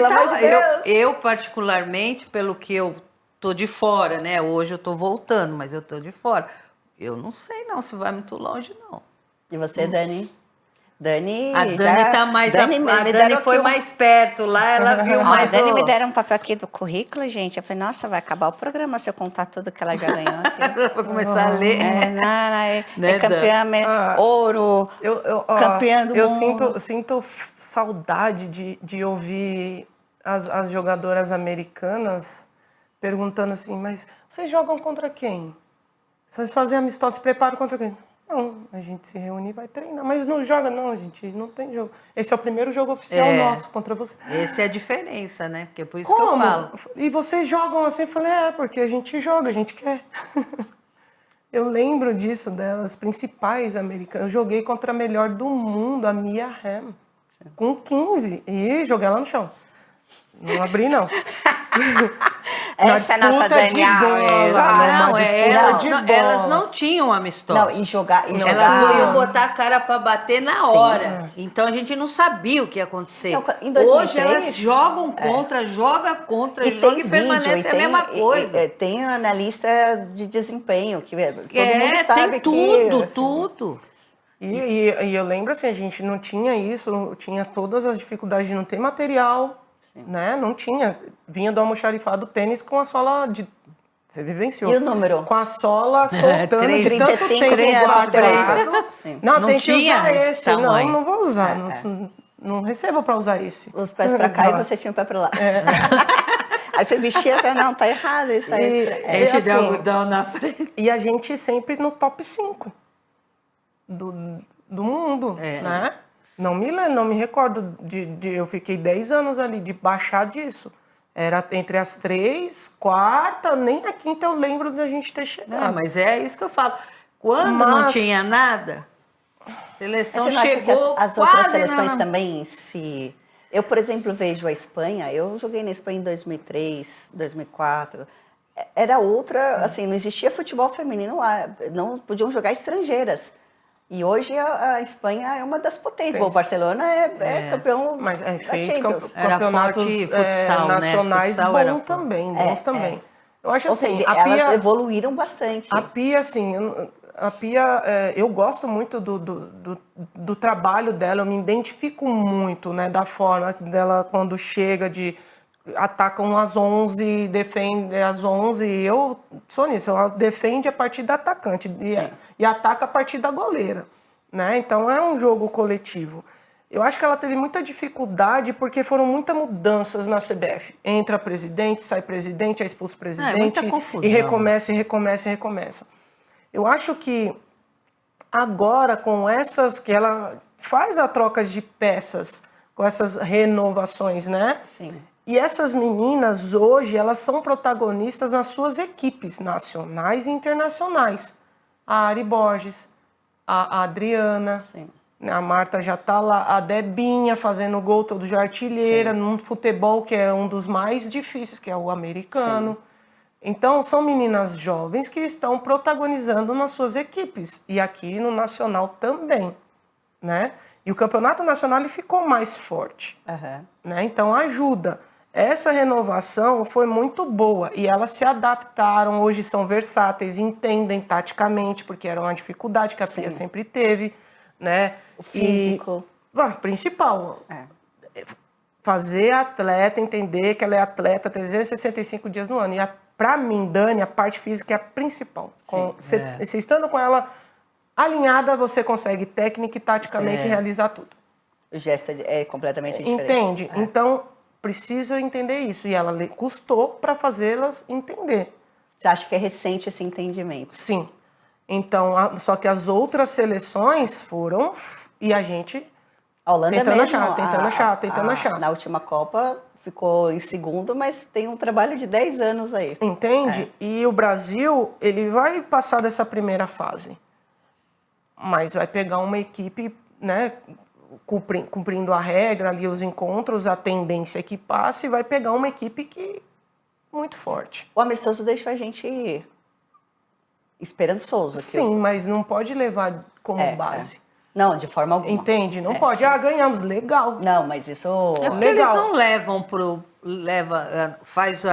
eu, particularmente, pelo que eu tô de fora, né? Hoje eu tô voltando, mas eu tô de fora. Eu não sei não se vai muito longe, não. E você, Dani? Dani, A Dani tá mais... Dani, a Dani foi mais perto lá, ela viu mais... A Dani me deram um papel aqui do currículo, gente. Eu falei, nossa, vai acabar o programa se eu contar tudo que ela já ganhou aqui. Vou começar a ler. É campeã, ouro, campeã do eu mundo. sinto saudade de ouvir as jogadoras americanas perguntando assim, mas vocês jogam contra quem? Vocês fazem amistosos, se preparam contra quem? Não, a gente se reúne e vai treinar. Mas não joga, não, gente. Não tem jogo. Esse é o primeiro jogo oficial nosso contra você. Essa é a diferença, né? Porque é por isso que eu falo. E vocês jogam assim? Eu falei, porque a gente joga, a gente quer. Eu lembro disso, delas principais americanas. Eu joguei contra a melhor do mundo, a Mia Hamm, com 15. E joguei ela no chão. Não abri, não. Essa é a nossa Daniel. Elas não tinham amistosos. Não, e jogar. Elas não iam botar a cara para bater na hora. Então a gente não sabia o que ia acontecer. Não, em 2003, hoje elas jogam contra, joga contra, joga e permanece a mesma coisa. Tem analista de desempenho, que todo mundo tem sabe tudo, que, assim, tudo. E eu lembro assim, a gente não tinha isso, tinha todas as dificuldades de não ter material. Né? Não tinha. Vinha do almoxarifado tênis com a sola de... Você vivenciou. E o número? Com a sola soltando 35, 34. Não, tem que usar esse. Tamanho. Não vou usar. Não recebo para usar esse. Os pés para cá e você tinha o pé para lá. Aí você vestia, você não, tá errado. Isso tá Enche de algodão na frente. E a gente sempre no top 5 do mundo, né? Não me recordo eu fiquei 10 anos ali de baixar disso. Era entre as 3, quarta, nem a quinta eu lembro de a gente ter chegado. Mas é isso que eu falo. Quando não tinha nada, a seleção chegou as outras seleções também se... Eu, por exemplo, vejo a Espanha. Eu joguei na Espanha em 2003, 2004. Era outra, assim, não existia futebol feminino lá. Não podiam jogar estrangeiras. E hoje a Espanha é uma das potências. O Barcelona é campeão da Champions. Campeonatos futsal, nacionais né? bons também. Eu acho assim, Ou seja, elas evoluíram bastante. A Pia, assim, eu gosto muito do trabalho dela, eu me identifico muito, né, da forma dela quando chega atacam às 11, defende às 11, eu sou nisso, ela defende a partir da atacante e ataca a partir da goleira, né? Então é um jogo coletivo. Eu acho que ela teve muita dificuldade porque foram muitas mudanças na CBF. Entra presidente, sai presidente, é expulso presidente muita confusão. E recomeça. Eu acho que agora com essas que ela faz a troca de peças, com essas renovações, né? Sim. E essas meninas, hoje, elas são protagonistas nas suas equipes nacionais e internacionais. A Ari Borges, a Adriana, Sim. A Marta já está lá, a Debinha fazendo gol todo de artilheira, num futebol que é um dos mais difíceis, que é o americano. Sim. Então, são meninas jovens que estão protagonizando nas suas equipes. E aqui no Nacional também, né? E o campeonato nacional ele ficou mais forte, né? Então ajuda. Essa renovação foi muito boa e elas se adaptaram, hoje são versáteis, entendem taticamente, porque era uma dificuldade que a Pia sempre teve, né? O físico. Principal. Fazer a atleta entender que ela é atleta 365 dias no ano. E para mim, Dani, a parte física é a principal. Você estando com ela alinhada, você consegue técnica e taticamente realizar tudo. O gesto é completamente diferente. Entende? Então, precisa entender isso. E ela custou para fazê-las entender. Você acha que é recente esse entendimento? Sim. Então, só que as outras seleções foram... E a gente... A Holanda tentando mesmo, achar. Na última Copa ficou em segundo, mas tem um trabalho de 10 anos aí. Entende? E o Brasil, ele vai passar dessa primeira fase. Mas vai pegar uma equipe, né, cumprindo a regra ali, os encontros, a tendência que passe, vai pegar uma equipe que muito forte. O amistoso deixou a gente esperançoso. Sim, mas não pode levar como base. Não, de forma alguma. Entende? Não pode. Ganhamos, legal. Não, mas isso... É porque eles não levam faz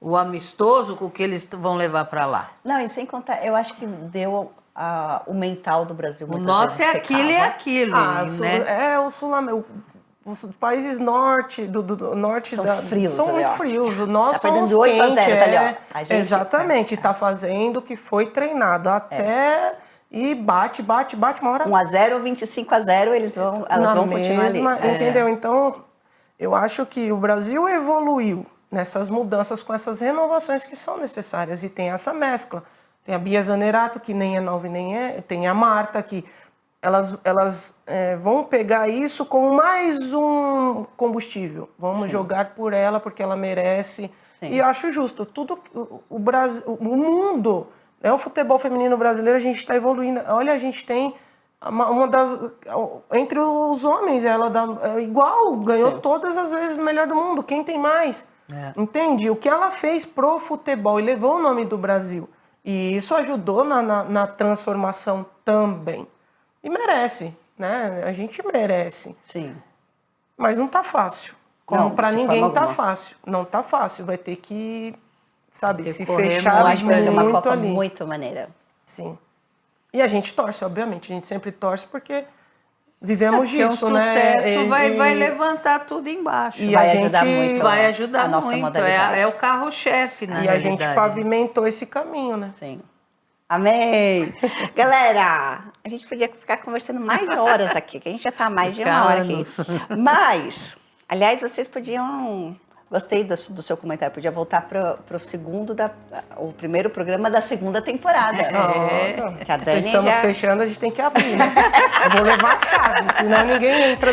o amistoso com o que eles vão levar para lá. Não, e sem contar, eu acho que deu o mental do Brasil. O nosso é aquilo e aquilo, né? Os países norte, do norte são da, frios, são muito frios. O nosso são os 8 a 0, quentes. tá ali, ó. Exatamente, está fazendo o que foi treinado até e bate uma hora. 1-0 ou 25-0, elas vão continuar ali. Entendeu? Então, eu acho que o Brasil evoluiu nessas mudanças com essas renovações que são necessárias. E tem essa mescla. Tem a Bia Zanerato, que nem é nova nem é. Tem a Marta, que elas vão pegar isso como mais um combustível. Vamos jogar por ela, porque ela merece. Sim. E eu acho justo. O Brasil, o mundo, o futebol feminino brasileiro, a gente está evoluindo. Olha, a gente tem uma das... Entre os homens, ela igual, ganhou todas as vezes o melhor do mundo. Quem tem mais? Entende? O que ela fez pro futebol e levou o nome do Brasil. E isso ajudou na transformação também. E merece, né? A gente merece. Sim. Mas não tá fácil. Como para ninguém tá fácil. Não tá fácil. Vai ter que, sabe, se fechar muito. Vai ser uma Copa ali. Muito maneira. Sim. E a gente torce, obviamente. A gente sempre torce porque vivemos disso, um sucesso vai levantar tudo embaixo. E vai ajudar muito. Vai ajudar nossa muito. É o carro-chefe, na realidade. E a gente pavimentou esse caminho, né? Sim. Amém! Galera, a gente podia ficar conversando mais horas aqui, que a gente já está há mais de uma hora aqui. Mas, aliás, vocês podiam... Gostei do seu comentário, podia voltar para o primeiro programa da segunda temporada. Que a Dani estamos fechando, a gente tem que abrir, né? Eu vou levar a chave, senão ninguém entra.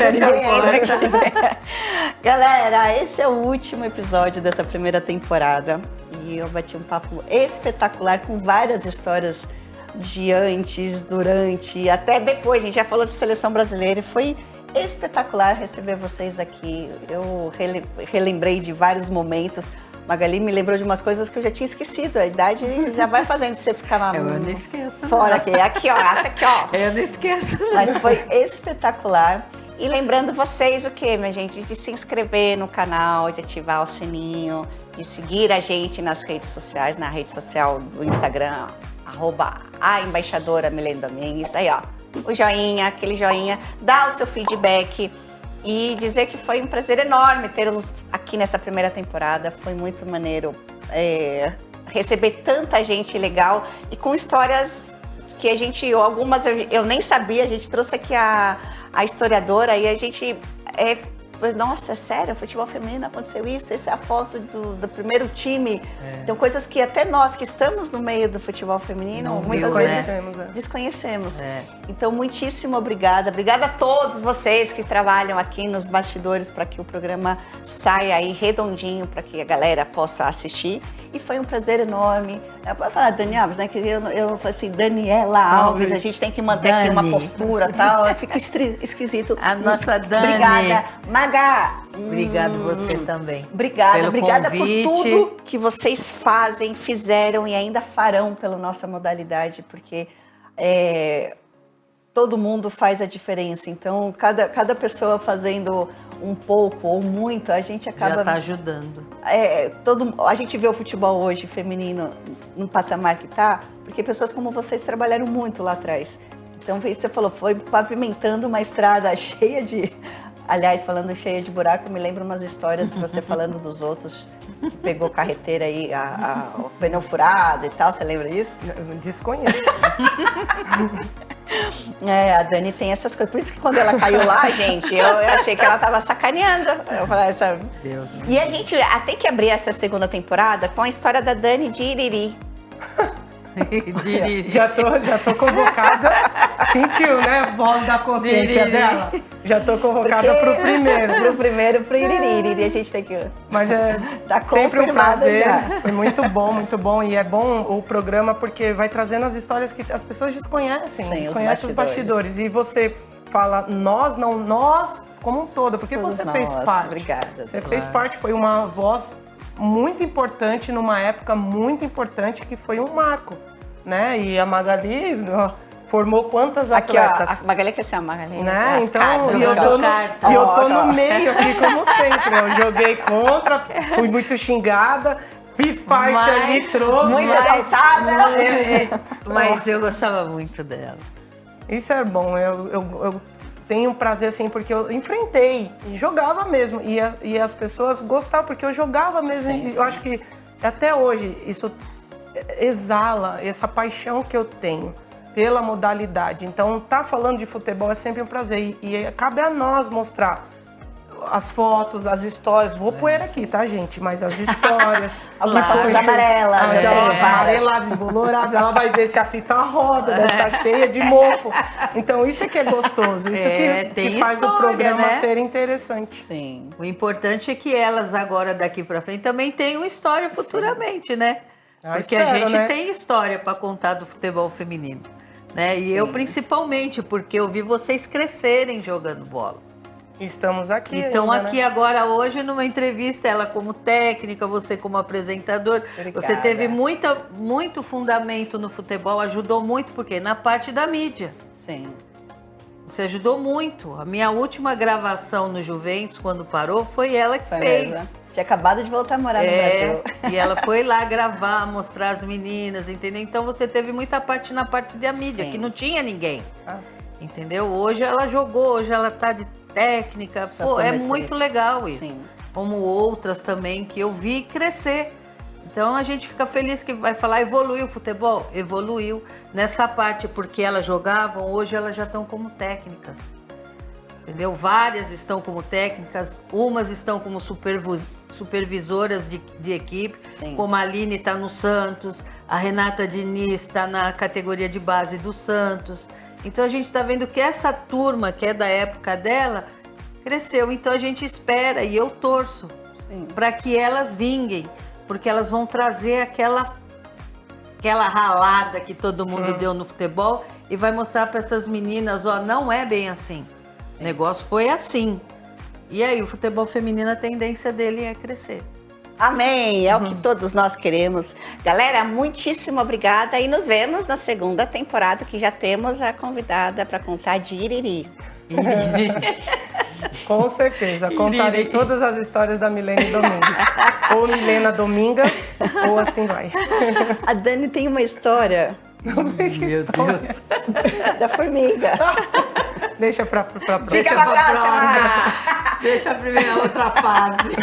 Galera, esse é o último episódio dessa primeira temporada. E eu bati um papo espetacular com várias histórias de antes, durante e até depois. A gente já falou de seleção brasileira e foi espetacular receber vocês aqui. Eu relembrei de vários momentos. Magali me lembrou de umas coisas que eu já tinha esquecido. A idade já vai fazendo você ficar eu não esqueço, fora aqui. Aqui, ó. Eu não esqueço. Mas foi espetacular. E lembrando vocês o quê, minha gente? De se inscrever no canal, de ativar o sininho, de seguir a gente nas redes sociais, na rede social do Instagram, @a Milena Domingues. Aí, ó, o joinha, aquele joinha, dá o seu feedback e dizer que foi um prazer enorme tê-los aqui nessa primeira temporada. Foi muito maneiro receber tanta gente legal e com histórias que algumas eu nem sabia. A gente trouxe aqui a historiadora e a gente... Nossa, é sério? Futebol feminino aconteceu isso? Essa é a foto do primeiro time. Então, coisas que até nós que estamos no meio do futebol feminino, muitas vezes desconhecemos. Então, muitíssimo obrigada. Obrigada a todos vocês que trabalham aqui nos bastidores para que o programa saia aí redondinho, para que a galera possa assistir. E foi um prazer enorme. Eu vou falar Dani Alves, né? Que eu falei assim, Daniela Alves, a gente tem que manter aqui uma postura e tal. Fica esquisito. A nossa Dani. Obrigada. Magá. Obrigada você também. Obrigada por convite. tudo que vocês fazem, fizeram e ainda farão pela nossa modalidade, porque todo mundo faz a diferença. Então, cada pessoa fazendo um pouco ou muito, a gente acaba... Já está ajudando. A gente vê o futebol hoje feminino no patamar que está, porque pessoas como vocês trabalharam muito lá atrás. Então, você falou, foi pavimentando uma estrada cheia de... Aliás, falando cheia de buraco, eu me lembro umas histórias de você falando dos outros, que pegou carreteira aí, o pneu furado e tal, você lembra disso? Eu desconheço. A Dani tem essas coisas. Por isso que quando ela caiu lá, gente, eu achei que ela tava sacaneando. Eu falei, sabe? Deus. E a gente tem que abrir essa segunda temporada com a história da Dani de Iriri. Já tô convocada. Sentiu, né? Voz da consciência dela. Já tô convocada pro primeiro. Pro Iriri. A gente tem que... Mas tá sempre um prazer. Já. Foi muito bom. E é bom o programa porque vai trazendo as histórias que as pessoas desconhecem. Desconhecem os bastidores. E você fala nós como um todo, porque você fez parte. Obrigada. Você fez parte, foi uma voz muito importante numa época muito importante que foi um marco, né? E a Magali formou quantas atletas? Aqui, ó, a Magali quer ser a Magali. Né? Então, eu tô no meio aqui, como sempre. Eu joguei contra, fui muito xingada, Fiz parte ali, trouxe. Muito exaltada. Mas eu gostava muito dela. Isso é bom, eu tenho prazer assim, porque eu enfrentei e jogava mesmo. E as pessoas gostavam, porque eu jogava mesmo. Sim, e eu acho que até hoje isso exala essa paixão que eu tenho pela modalidade. Então, tá falando de futebol é sempre um prazer. E cabe a nós mostrar as fotos, as histórias. Vou pôr aqui, tá, gente? Mas as histórias. Algumas fotos amarelas, eu tenho várias. Amareladas, emboluradas. Ela vai ver se a fita roda, deve estar cheia de mofo. Então, isso é que é gostoso. Isso que faz história, o programa né? ser interessante. Sim. O importante é que elas agora, daqui pra frente, também tenham história futuramente, né? Porque a gente tem história para contar do futebol feminino. Né? E eu principalmente, porque eu vi vocês crescerem jogando bola. Estamos aqui. Então, ainda, aqui né? agora, hoje, numa entrevista, ela como técnica, você como apresentador, Obrigada. você teve muito fundamento no futebol, ajudou muito, porque na parte da mídia. Sim. Você ajudou muito. A minha última gravação no Juventus, quando parou, foi ela que Foi fez. mesmo. Tinha acabado de voltar a morar no Brasil. E ela foi lá gravar, mostrar as meninas, entendeu? Então você teve muita parte na parte da mídia, Sim. que não tinha ninguém. Ah. Entendeu? Hoje ela jogou, hoje ela tá de técnica. Já Pô, sou é mais muito feliz. legal isso. Sim. Como outras também que eu vi crescer. Então a gente fica feliz que vai falar, evoluiu o futebol? Evoluiu nessa parte, porque elas jogavam, hoje elas já estão como técnicas. Entendeu? Várias estão como técnicas, umas estão como supervisoras de equipe, Sim. como a Aline está no Santos, a Renata Diniz está na categoria de base do Santos. Então a gente está vendo que essa turma, que é da época dela, cresceu. Então a gente espera, e eu torço, para que elas vinguem, porque elas vão trazer aquela ralada que todo mundo deu no futebol e vai mostrar para essas meninas, ó, não é bem assim. O negócio foi assim. E aí, o futebol feminino, a tendência dele é crescer. Amém, é o que todos nós queremos. Galera, muitíssimo obrigada e nos vemos na segunda temporada, que já temos a convidada para contar de Iriri. Com certeza, contarei todas as histórias da Milene Domingues. Ou Milena Domingas, ou assim vai. A Dani tem uma história Meu Deus. da formiga. Deixa pra próxima. Fica pra próxima! Deixa a primeira outra fase.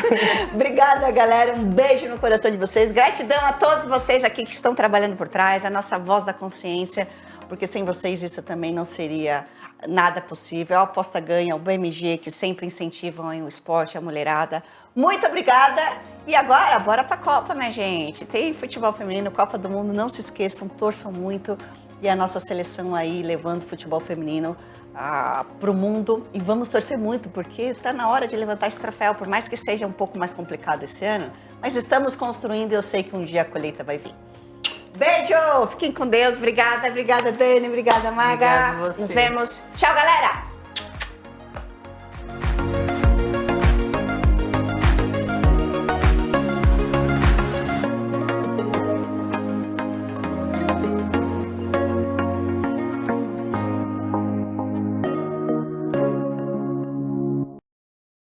Obrigada, galera. Um beijo no coração de vocês. Gratidão a todos vocês aqui que estão trabalhando por trás, a nossa voz da consciência, porque sem vocês isso também não seria nada possível. A Aposta Ganha, o BMG, que sempre incentivam aí o esporte, a mulherada. Muito obrigada. E agora, bora pra Copa, minha gente. Tem futebol feminino, Copa do Mundo. Não se esqueçam, torçam muito. E a nossa seleção aí levando o futebol feminino para o mundo. E vamos torcer muito, porque está na hora de levantar esse troféu, por mais que seja um pouco mais complicado esse ano. Mas estamos construindo e eu sei que um dia a colheita vai vir. Beijo! Fiquem com Deus. Obrigada, Dani. Obrigada, Maga. Obrigada a você. Nos vemos. Tchau, galera!